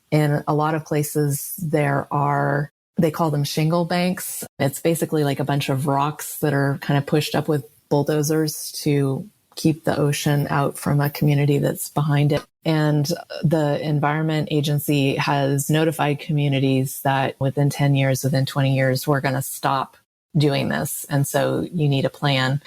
in a lot of places they call them shingle banks. It's basically like a bunch of rocks that are kind of pushed up with bulldozers to keep the ocean out from a community that's behind it. And the Environment Agency has notified communities that within 10 years, within 20 years, we're going to stop doing this. And so you need a plan.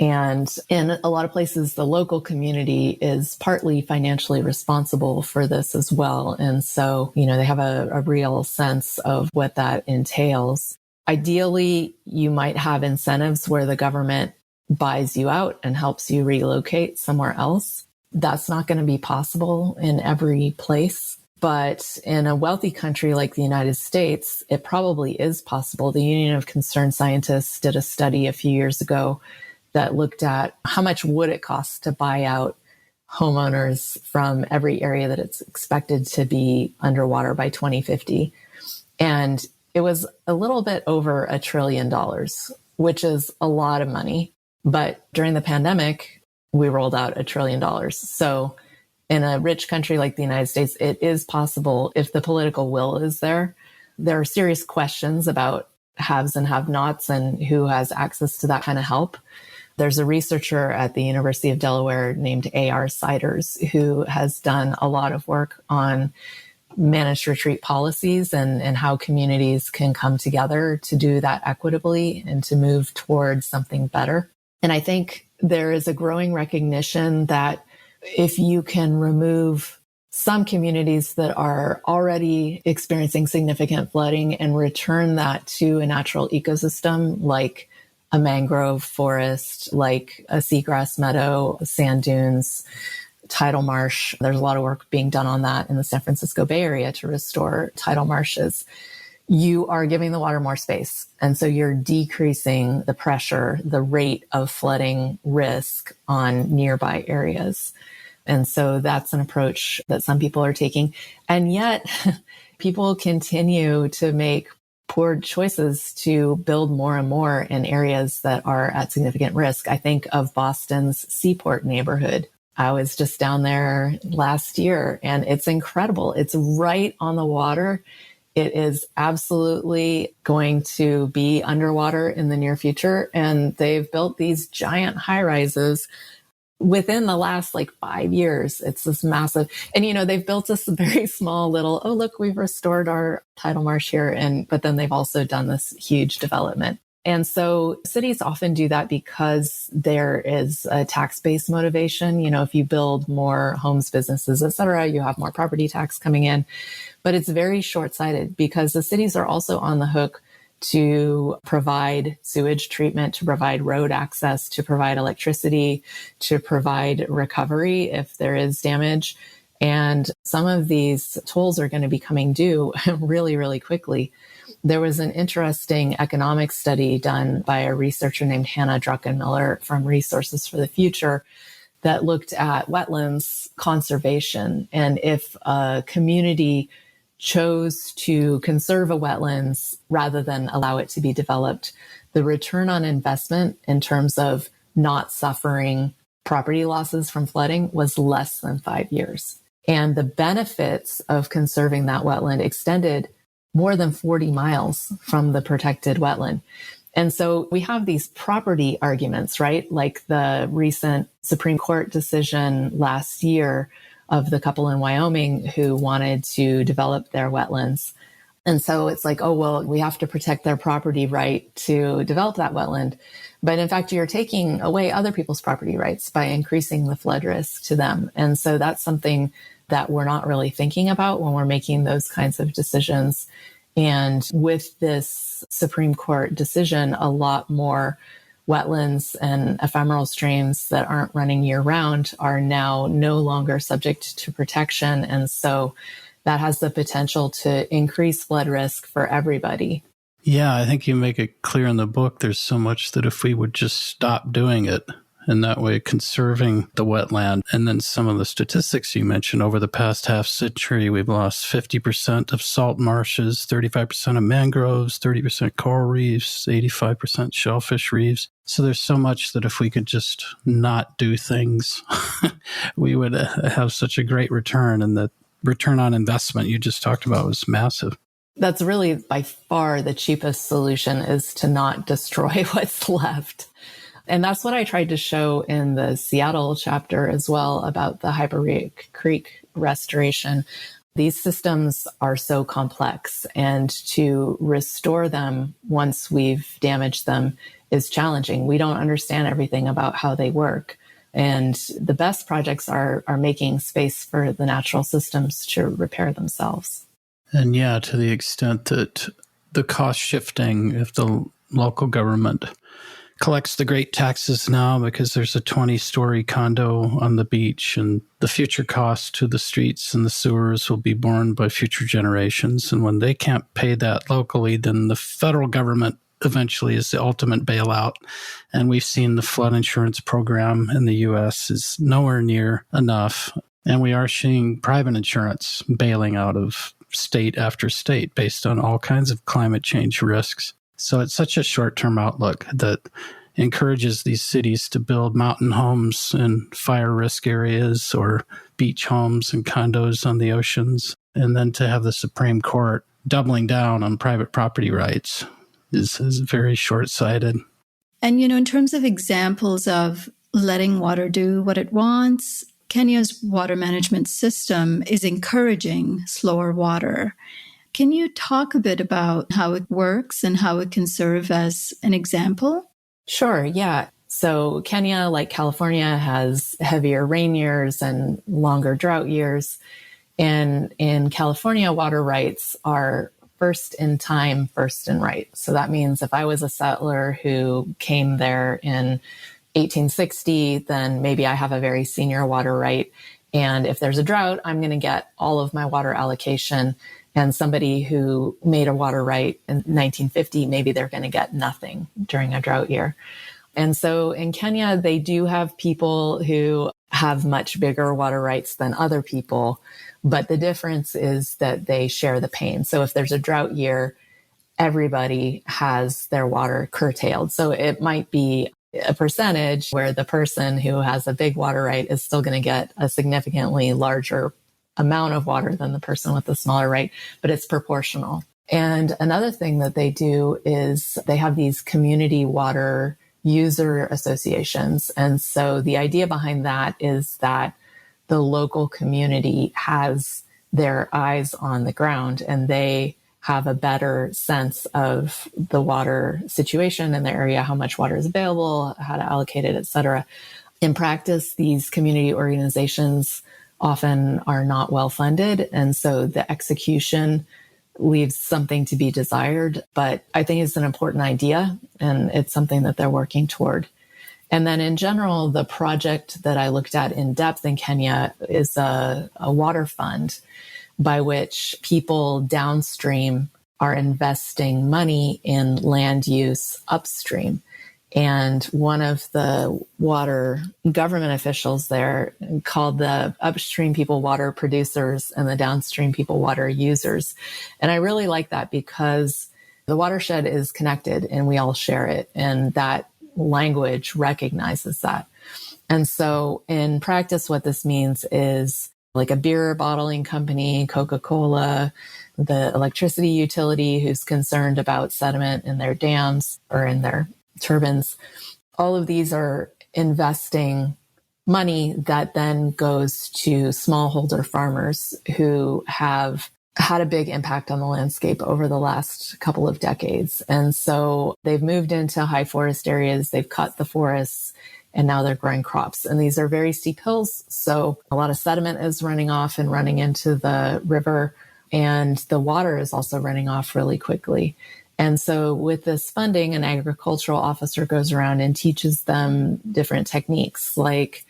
And in a lot of places, the local community is partly financially responsible for this as well. And so, they have a real sense of what that entails. Ideally, you might have incentives where the government buys you out and helps you relocate somewhere else. That's not going to be possible in every place. But in a wealthy country like the United States, it probably is possible. The Union of Concerned Scientists did a study a few years ago that looked at how much would it cost to buy out homeowners from every area that it's expected to be underwater by 2050. And it was a little bit over $1 trillion, which is a lot of money. But during the pandemic, we rolled out $1 trillion. So in a rich country like the United States, it is possible if the political will is there. There are serious questions about haves and have-nots and who has access to that kind of help. There's a researcher at the University of Delaware named A.R. Siders who has done a lot of work on managed retreat policies and how communities can come together to do that equitably and to move towards something better. And I think there is a growing recognition that if you can remove some communities that are already experiencing significant flooding and return that to a natural ecosystem like a mangrove forest, like a seagrass meadow, sand dunes, tidal marsh. There's a lot of work being done on that in the San Francisco Bay Area to restore tidal marshes. You are giving the water more space. And so you're decreasing the pressure, the rate of flooding risk on nearby areas. And so that's an approach that some people are taking. And yet people continue to make poor choices to build more and more in areas that are at significant risk. I think of Boston's Seaport neighborhood. I was just down there last year and it's incredible. It's right on the water. It is absolutely going to be underwater in the near future. And they've built these giant high rises within the last 5 years. It's this massive, and they've built this very small little, oh, look, we've restored our tidal marsh here. But then they've also done this huge development. And so cities often do that because there is a tax-based motivation. If you build more homes, businesses, et cetera, you have more property tax coming in. But it's very short-sighted because the cities are also on the hook to provide sewage treatment, to provide road access, to provide electricity, to provide recovery if there is damage. And some of these tolls are going to be coming due really, really quickly. There was an interesting economic study done by a researcher named Hannah Druckenmiller from Resources for the Future that looked at wetlands conservation. And if a community chose to conserve a wetlands rather than allow it to be developed, the return on investment in terms of not suffering property losses from flooding was less than 5 years. And the benefits of conserving that wetland extended more than 40 miles from the protected wetland. And so we have these property arguments, right? Like the recent Supreme Court decision last year of the couple in Wyoming who wanted to develop their wetlands. And so it's like, oh, well, we have to protect their property right to develop that wetland. But in fact, you're taking away other people's property rights by increasing the flood risk to them. And so that's something that we're not really thinking about when we're making those kinds of decisions. And with this Supreme Court decision, a lot more wetlands and ephemeral streams that aren't running year round are now no longer subject to protection. And so that has the potential to increase flood risk for everybody. Yeah, I think you make it clear in the book there's so much that if we would just stop doing it, and that way conserving the wetland. And then some of the statistics you mentioned, over the past half century, we've lost 50% of salt marshes, 35% of mangroves, 30% coral reefs, 85% shellfish reefs. So there's so much that if we could just not do things, we would have such a great return. And the return on investment you just talked about was massive. That's really by far the cheapest solution, is to not destroy what's left. And that's what I tried to show in the Seattle chapter as well about the Hyper Creek restoration. These systems are so complex, and to restore them once we've damaged them is challenging. We don't understand everything about how they work. And the best projects are making space for the natural systems to repair themselves. And yeah, to the extent that the cost shifting, if the local government collects the great taxes now because there's a 20-story condo on the beach, and the future cost to the streets and the sewers will be borne by future generations. And when they can't pay that locally, then the federal government eventually is the ultimate bailout. And we've seen the flood insurance program in the U.S. is nowhere near enough. And we are seeing private insurance bailing out of state after state based on all kinds of climate change risks. So it's such a short-term outlook that encourages these cities to build mountain homes in fire risk areas or beach homes and condos on the oceans. And then to have the Supreme Court doubling down on private property rights is very short-sighted. And, in terms of examples of letting water do what it wants, Kenya's water management system is encouraging slower water. Can you talk a bit about how it works and how it can serve as an example? Sure, yeah. So Kenya, like California, has heavier rain years and longer drought years. And in California, water rights are first in time, first in right. So that means if I was a settler who came there in 1860, then maybe I have a very senior water right. And if there's a drought, I'm going to get all of my water allocation. And somebody who made a water right in 1950, maybe they're going to get nothing during a drought year. And so in Kenya, they do have people who have much bigger water rights than other people. But the difference is that they share the pain. So if there's a drought year, everybody has their water curtailed. So it might be a percentage where the person who has a big water right is still going to get a significantly larger amount of water than the person with the smaller right, but it's proportional. And another thing that they do is they have these community water user associations. And so the idea behind that is that the local community has their eyes on the ground and they have a better sense of the water situation in the area, how much water is available, how to allocate it, et cetera. In practice, these community organizations often are not well funded. And so the execution leaves something to be desired. But I think it's an important idea and it's something that they're working toward. And then in general, the project that I looked at in depth in Kenya is a water fund by which people downstream are investing money in land use upstream. And one of the water government officials there called the upstream people water producers and the downstream people water users. And I really like that because the watershed is connected and we all share it. And that language recognizes that. And so in practice, what this means is like a beer bottling company, Coca-Cola, the electricity utility who's concerned about sediment in their dams or in their turbines. All of these are investing money that then goes to smallholder farmers who have had a big impact on the landscape over the last couple of decades. And so they've moved into high forest areas. They've cut the forests and now they're growing crops. And these are very steep hills, so a lot of sediment is running off and running into the river, and the water is also running off really quickly. And so with this funding, an agricultural officer goes around and teaches them different techniques like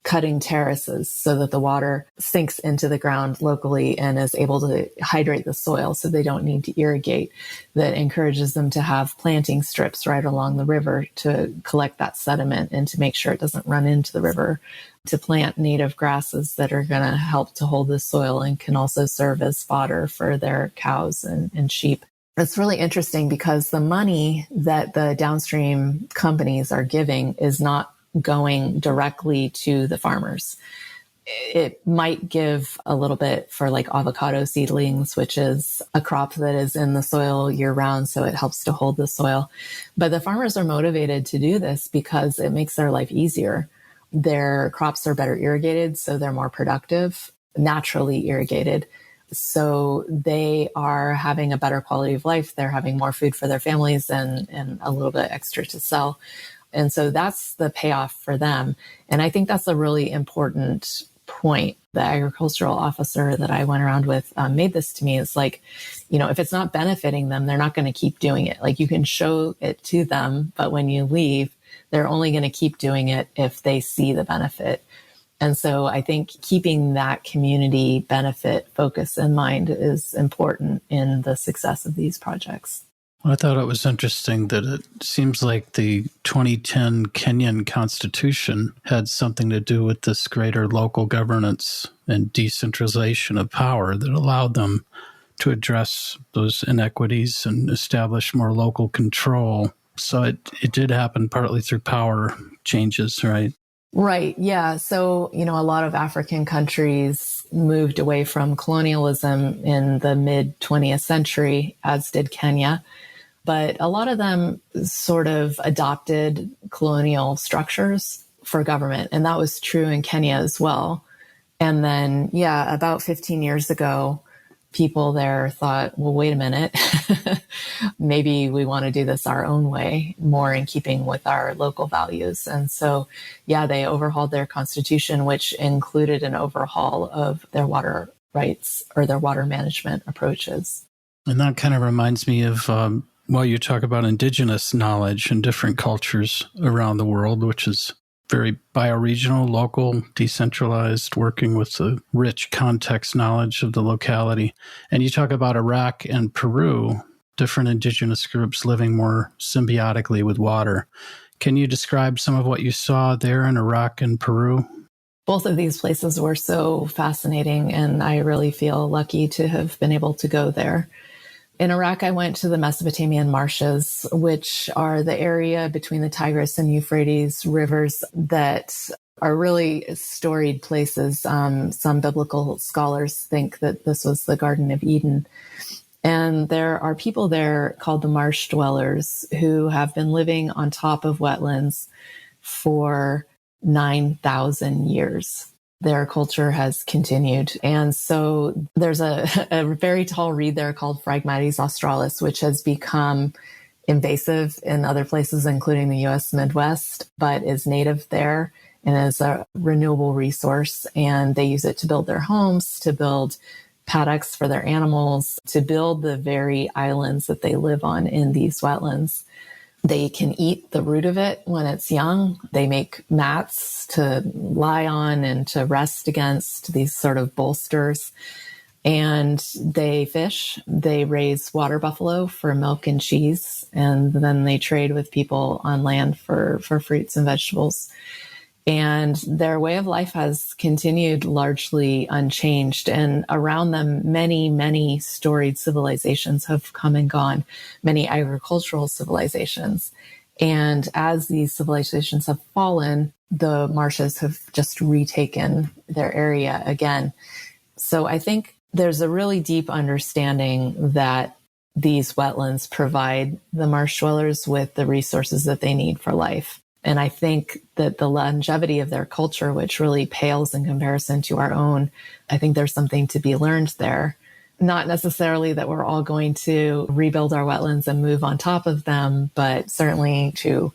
cutting terraces so that the water sinks into the ground locally and is able to hydrate the soil so they don't need to irrigate. That encourages them to have planting strips right along the river to collect that sediment and to make sure it doesn't run into the river, to plant native grasses that are going to help to hold the soil and can also serve as fodder for their cows and sheep. It's really interesting because the money that the downstream companies are giving is not going directly to the farmers. It might give a little bit for like avocado seedlings, which is a crop that is in the soil year round, so it helps to hold the soil. But the farmers are motivated to do this because it makes their life easier. Their crops are better irrigated, so they're more productive, naturally irrigated. So they are having a better quality of life. They're having more food for their families and a little bit extra to sell. And so that's the payoff for them. And I think that's a really important point. The agricultural officer that I went around with made this to me. It's like, if it's not benefiting them, they're not going to keep doing it. Like you can show it to them, but when you leave, they're only going to keep doing it if they see the benefit. And so I think keeping that community benefit focus in mind is important in the success of these projects. I thought it was interesting that it seems like the 2010 Kenyan Constitution had something to do with this greater local governance and decentralization of power that allowed them to address those inequities and establish more local control. So it did happen partly through power changes, right? Right. Yeah. So, a lot of African countries moved away from colonialism in the mid 20th century, as did Kenya. But a lot of them sort of adopted colonial structures for government. And that was true in Kenya as well. And then, about 15 years ago, people there thought, well, wait a minute, maybe we want to do this our own way, more in keeping with our local values. And so, they overhauled their constitution, which included an overhaul of their water rights or their water management approaches. And that kind of reminds me of, you talk about indigenous knowledge in different cultures around the world, which is very bioregional, local, decentralized, working with the rich context knowledge of the locality. And you talk about Iraq and Peru, different indigenous groups living more symbiotically with water. Can you describe some of what you saw there in Iraq and Peru? Both of these places were so fascinating, and I really feel lucky to have been able to go there. In Iraq, I went to the Mesopotamian marshes, which are the area between the Tigris and Euphrates rivers that are really storied places. Some biblical scholars think that this was the Garden of Eden. And there are people there called the marsh dwellers who have been living on top of wetlands for 9,000 years. Their culture has continued. And so there's a very tall reed there called Phragmites australis, which has become invasive in other places, including the U.S. Midwest, but is native there and is a renewable resource. And they use it to build their homes, to build paddocks for their animals, to build the very islands that they live on in these wetlands. They can eat the root of it when it's young. They make mats to lie on and to rest against, these sort of bolsters. And they fish. They raise water buffalo for milk and cheese. And then they trade with people on land for fruits and vegetables. And their way of life has continued largely unchanged. And around them, many, many storied civilizations have come and gone, many agricultural civilizations. And as these civilizations have fallen, the marshes have just retaken their area again. So I think there's a really deep understanding that these wetlands provide the marsh dwellers with the resources that they need for life. And I think that the longevity of their culture, which really pales in comparison to our own, I think there's something to be learned there. Not necessarily that we're all going to rebuild our wetlands and move on top of them, but certainly to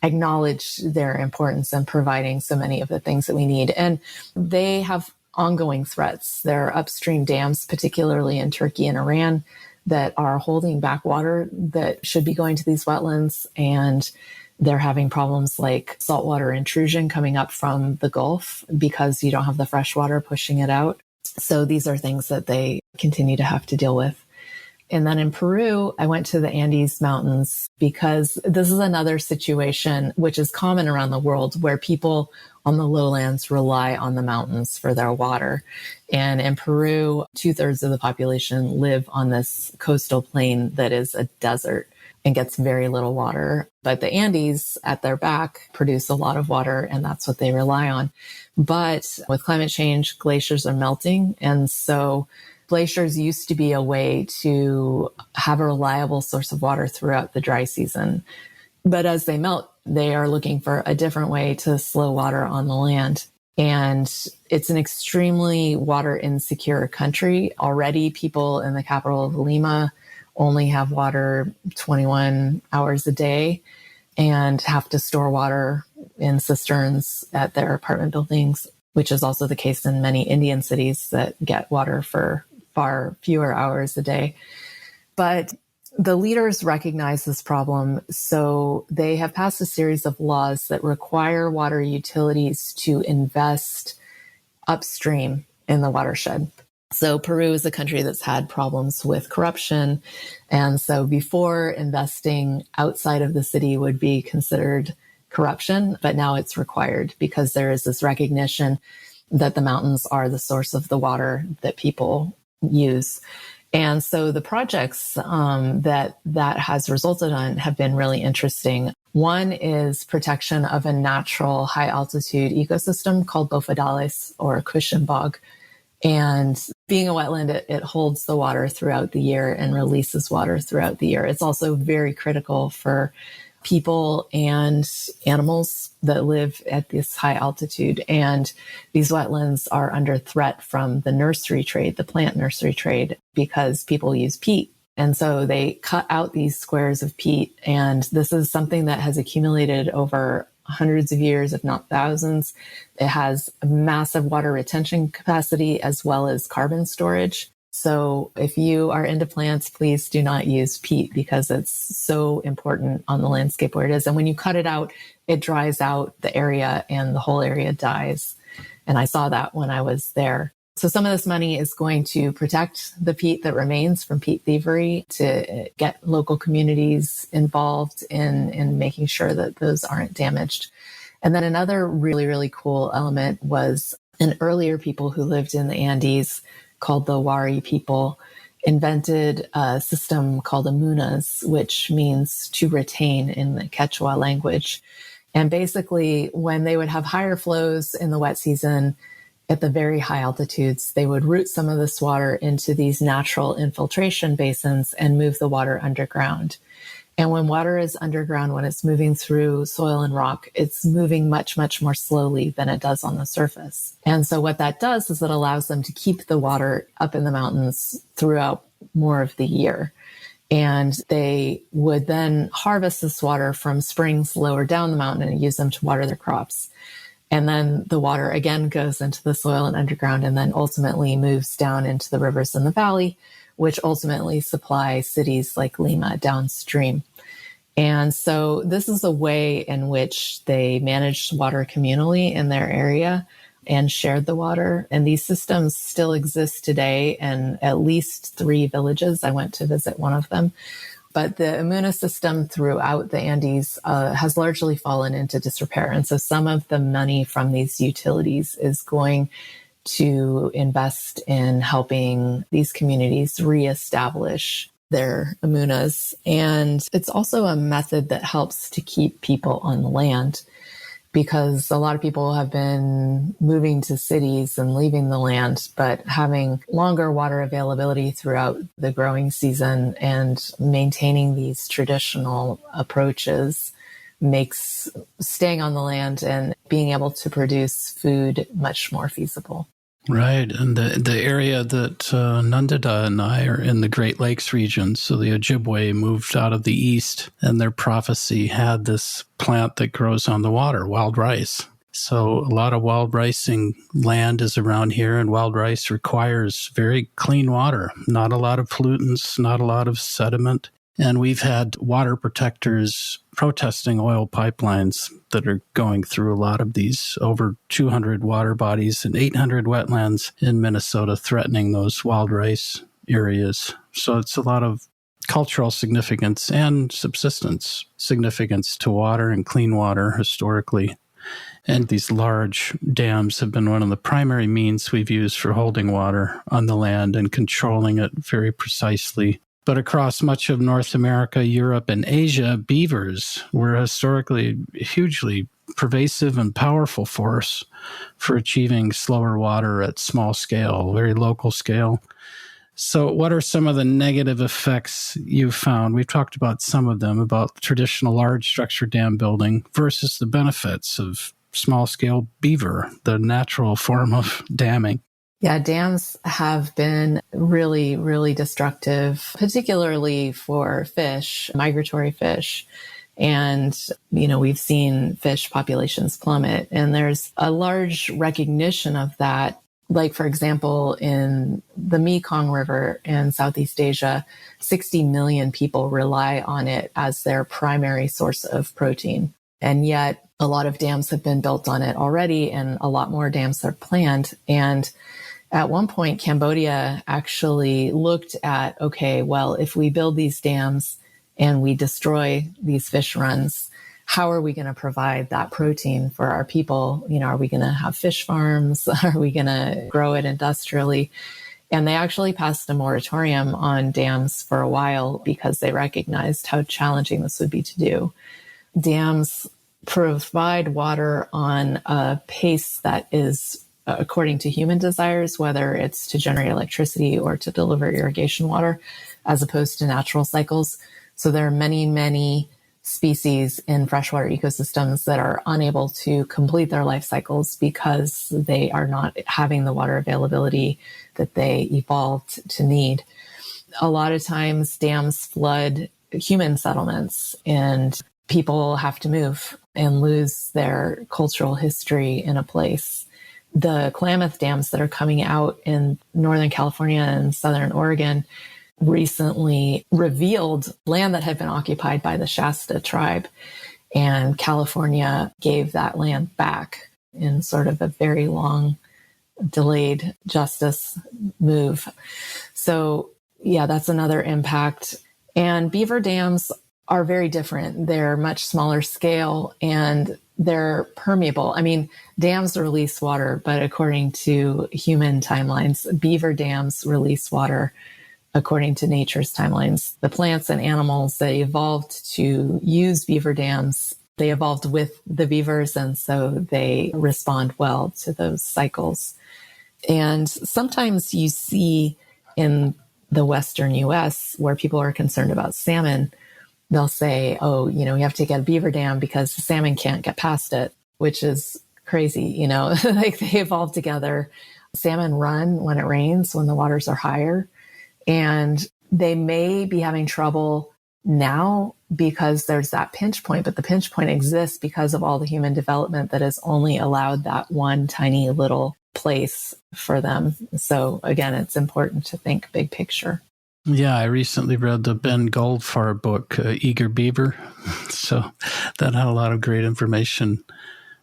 acknowledge their importance in providing so many of the things that we need. And they have ongoing threats. There are upstream dams, particularly in Turkey and Iran, that are holding back water that should be going to these wetlands. And they're having problems like saltwater intrusion coming up from the Gulf because you don't have the fresh water pushing it out. So these are things that they continue to have to deal with. And then in Peru, I went to the Andes Mountains because this is another situation which is common around the world where people on the lowlands rely on the mountains for their water. And in Peru, 2/3 of the population live on this coastal plain that is a desert and gets very little water. But the Andes at their back produce a lot of water, and that's what they rely on. But with climate change, glaciers are melting. And so glaciers used to be a way to have a reliable source of water throughout the dry season. But as they melt, they are looking for a different way to slow water on the land. And it's an extremely water insecure country. Already people in the capital of Lima only have water 21 hours a day and have to store water in cisterns at their apartment buildings, which is also the case in many Indian cities that get water for far fewer hours a day. But the leaders recognize this problem, so they have passed a series of laws that require water utilities to invest upstream in the watershed. So Peru is a country that's had problems with corruption. And so before, investing outside of the city would be considered corruption, but now it's required because there is this recognition that the mountains are the source of the water that people use. And so the projects that has resulted on have been really interesting. One is protection of a natural high altitude ecosystem called Bofedales or cushion bog. And being a wetland, it holds the water throughout the year and releases water throughout the year. It's also very critical for people and animals that live at this high altitude. And these wetlands are under threat from the nursery trade, the plant nursery trade, because people use peat. And so they cut out these squares of peat. And this is something that has accumulated over hundreds of years, if not thousands. It has a massive water retention capacity as well as carbon storage. So if you are into plants, please do not use peat because it's so important on the landscape where it is. And when you cut it out, it dries out the area and the whole area dies. And I saw that when I was there. So some of this money is going to protect the peat that remains from peat thievery, to get local communities involved in making sure that those aren't damaged. And then another really, really cool element was an earlier people who lived in the Andes called the Wari people invented a system called amunas, which means to retain in the Quechua language. And basically, when they would have higher flows in the wet season at the very high altitudes, they would route some of this water into these natural infiltration basins and move the water underground. And when water is underground, when it's moving through soil and rock, it's moving much, much more slowly than it does on the surface. And so what that does is it allows them to keep the water up in the mountains throughout more of the year. And they would then harvest this water from springs lower down the mountain and use them to water their crops. And then the water again goes into the soil and underground and then ultimately moves down into the rivers in the valley, which ultimately supply cities like Lima downstream. And so this is a way in which they managed water communally in their area and shared the water. And these systems still exist today in at least 3 villages. I went to visit one of them. But the Amuna system throughout the Andes has largely fallen into disrepair. And so some of the money from these utilities is going to invest in helping these communities reestablish their amunas. And it's also a method that helps to keep people on the land, because a lot of people have been moving to cities and leaving the land, but having longer water availability throughout the growing season and maintaining these traditional approaches makes staying on the land and being able to produce food much more feasible. Right. And the area that Nandita and I are in, the Great Lakes region. So the Ojibwe moved out of the east, and their prophecy had this plant that grows on the water, wild rice. So a lot of wild ricing land is around here, and wild rice requires very clean water, not a lot of pollutants, not a lot of sediment. And we've had water protectors protesting oil pipelines that are going through a lot of these, over 200 water bodies and 800 wetlands in Minnesota, threatening those wild rice areas. So it's a lot of cultural significance and subsistence significance to water and clean water historically. And these large dams have been one of the primary means we've used for holding water on the land and controlling it very precisely. But across much of North America, Europe, and Asia, beavers were historically a hugely pervasive and powerful force for achieving slower water at small scale, very local scale. So what are some of the negative effects you've found? We've talked about some of them, about traditional large structure dam building versus the benefits of small-scale beaver, the natural form of damming. Yeah, dams have been really, really destructive, particularly for fish, migratory fish. And, we've seen fish populations plummet. And there's a large recognition of that. Like, for example, in the Mekong River in Southeast Asia, 60 million people rely on it as their primary source of protein. And yet a lot of dams have been built on it already, and a lot more dams are planned. And at one point, Cambodia actually looked at, okay, well, if we build these dams and we destroy these fish runs, how are we going to provide that protein for our people? Are we going to have fish farms? Are we going to grow it industrially? And they actually passed a moratorium on dams for a while because they recognized how challenging this would be to do. Dams provide water on a pace that is according to human desires, whether it's to generate electricity or to deliver irrigation water, as opposed to natural cycles. So there are many, many species in freshwater ecosystems that are unable to complete their life cycles because they are not having the water availability that they evolved to need. A lot of times dams flood human settlements, and people have to move and lose their cultural history in a place. The Klamath dams that are coming out in Northern California and Southern Oregon recently revealed land that had been occupied by the Shasta tribe, and California gave that land back in sort of a very long delayed justice move. So yeah, that's another impact. And beaver dams are very different. They're much smaller scale and they're permeable. I mean, dams release water, but according to human timelines, beaver dams release water according to nature's timelines. The plants and animals that evolved to use beaver dams, they evolved with the beavers, and so they respond well to those cycles. And sometimes you see in the Western US where people are concerned about salmon, they'll say, oh, we have to get a beaver dam because the salmon can't get past it, which is crazy, like they evolve together. Salmon run when it rains, when the waters are higher. And they may be having trouble now because there's that pinch point, but the pinch point exists because of all the human development that has only allowed that one tiny little place for them. So again, it's important to think big picture. Yeah, I recently read the Ben Goldfarb book, Eager Beaver. So that had a lot of great information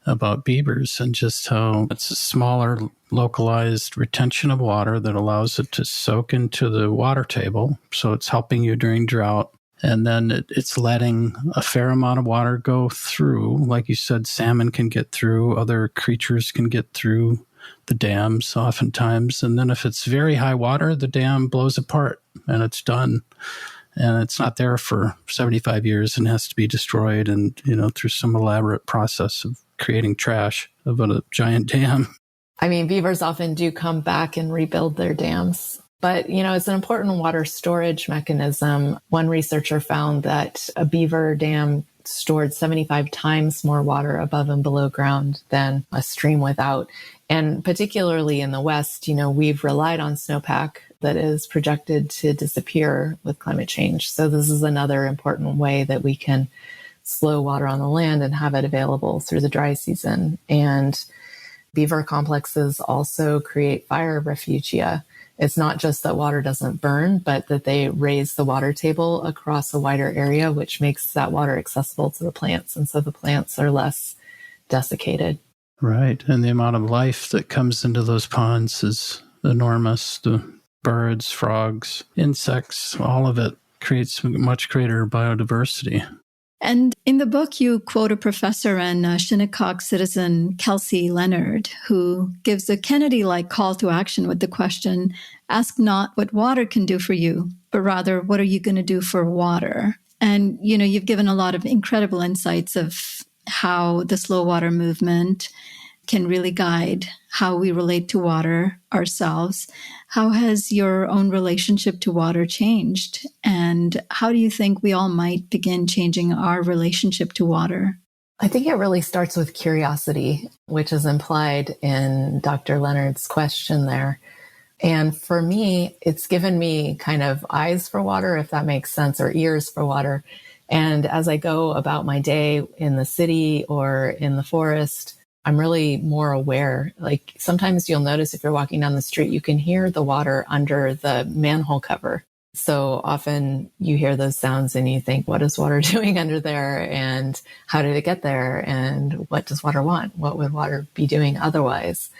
about beavers and just how it's a smaller, localized retention of water that allows it to soak into the water table. So it's helping you during drought. And then it's letting a fair amount of water go through. Like you said, salmon can get through, other creatures can get through the dams oftentimes. And then if it's very high water, the dam blows apart and it's done. And it's not there for 75 years and has to be destroyed and, through some elaborate process of creating trash of a giant dam. I mean, beavers often do come back and rebuild their dams. But, it's an important water storage mechanism. One researcher found that a beaver dam stored 75 times more water above and below ground than a stream without. And particularly in the West, we've relied on snowpack that is projected to disappear with climate change. So this is another important way that we can slow water on the land and have it available through the dry season. And beaver complexes also create fire refugia. It's not just that water doesn't burn, but that they raise the water table across a wider area, which makes that water accessible to the plants. And so the plants are less desiccated. Right. And the amount of life that comes into those ponds is enormous. The birds, frogs, insects, all of it creates much greater biodiversity. And in the book, you quote a professor and Shinnecock citizen, Kelsey Leonard, who gives a Kennedy-like call to action with the question, ask not what water can do for you, but rather, what are you going to do for water? And, you've given a lot of incredible insights of how the slow water movement can really guide how we relate to water ourselves. How has your own relationship to water changed? And how do you think we all might begin changing our relationship to water? I think it really starts with curiosity, which is implied in Dr. Leonard's question there. And for me, it's given me kind of eyes for water, if that makes sense, or ears for water. And as I go about my day in the city or in the forest, I'm really more aware. Like sometimes you'll notice if you're walking down the street, you can hear the water under the manhole cover. So often you hear those sounds and you think, what is water doing under there? And how did it get there? And what does water want? What would water be doing otherwise?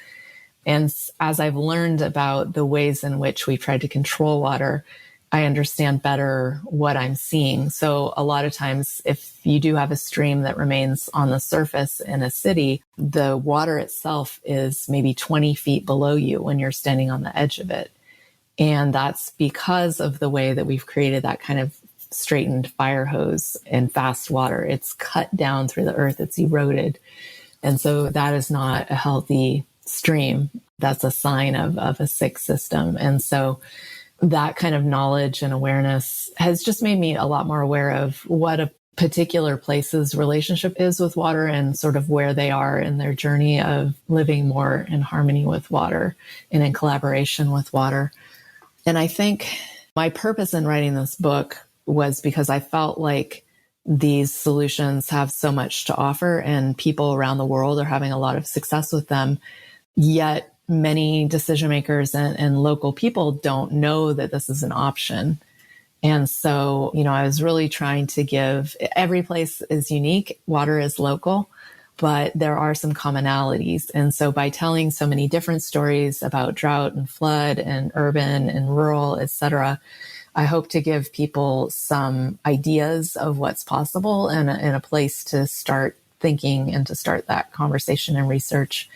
And as I've learned about the ways in which we try to control water, I understand better what I'm seeing. So a lot of times, if you do have a stream that remains on the surface in a city, the water itself is maybe 20 feet below you when you're standing on the edge of it. And that's because of the way that we've created that kind of straightened fire hose and fast water. It's cut down through the earth, it's eroded. And so that is not a healthy stream. That's a sign of a sick system. And so that kind of knowledge and awareness has just made me a lot more aware of what a particular place's relationship is with water and sort of where they are in their journey of living more in harmony with water and in collaboration with water. And I think my purpose in writing this book was because I felt like these solutions have so much to offer and people around the world are having a lot of success with them, yet many decision makers and local people don't know that this is an option. And so, I was really trying to give, every place is unique, water is local, but there are some commonalities. And so by telling so many different stories about drought and flood and urban and rural, et cetera, I hope to give people some ideas of what's possible and a place to start thinking and to start that conversation and research.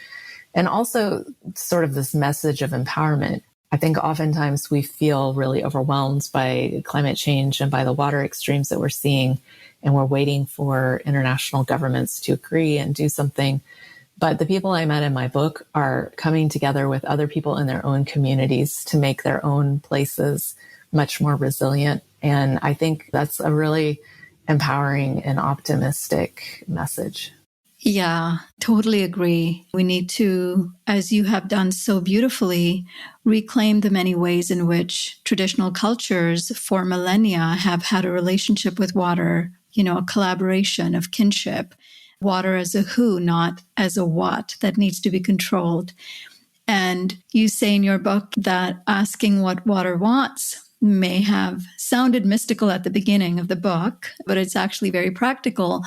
And also sort of this message of empowerment. I think oftentimes we feel really overwhelmed by climate change and by the water extremes that we're seeing, and we're waiting for international governments to agree and do something. But the people I met in my book are coming together with other people in their own communities to make their own places much more resilient. And I think that's a really empowering and optimistic message. Yeah, totally agree. We need to, as you have done so beautifully, reclaim the many ways in which traditional cultures for millennia have had a relationship with water, a collaboration of kinship, water as a who, not as a what, that needs to be controlled. And you say in your book that asking what water wants may have sounded mystical at the beginning of the book, but it's actually very practical.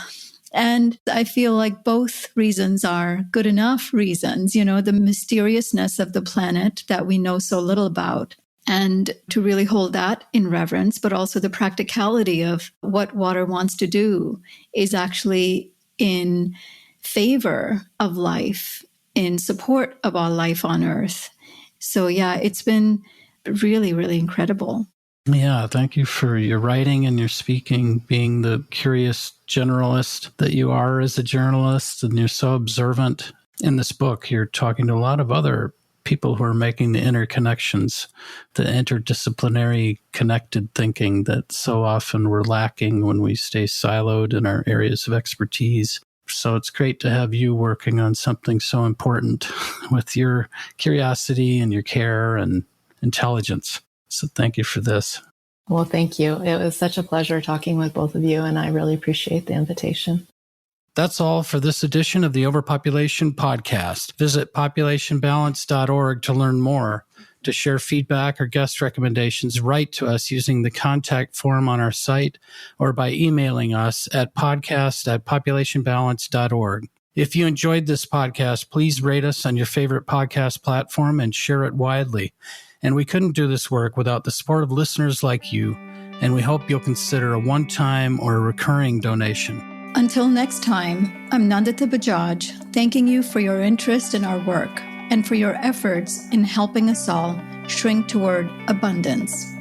And I feel like both reasons are good enough reasons, the mysteriousness of the planet that we know so little about, and to really hold that in reverence, but also the practicality of what water wants to do is actually in favor of life, in support of all life on Earth. So yeah, it's been really, really incredible. Yeah, thank you for your writing and your speaking, being the curious generalist that you are as a journalist, and you're so observant. In this book, you're talking to a lot of other people who are making the interconnections, the interdisciplinary connected thinking that so often we're lacking when we stay siloed in our areas of expertise. So it's great to have you working on something so important with your curiosity and your care and intelligence. So thank you for this. Well, thank you. It was such a pleasure talking with both of you, and I really appreciate the invitation. That's all for this edition of the Overpopulation Podcast. Visit populationbalance.org to learn more. To share feedback or guest recommendations, write to us using the contact form on our site or by emailing us at podcast@populationbalance.org. If you enjoyed this podcast, please rate us on your favorite podcast platform and share it widely. And we couldn't do this work without the support of listeners like you, and we hope you'll consider a one-time or a recurring donation. Until next time, I'm Nandita Bajaj, thanking you for your interest in our work and for your efforts in helping us all shrink toward abundance.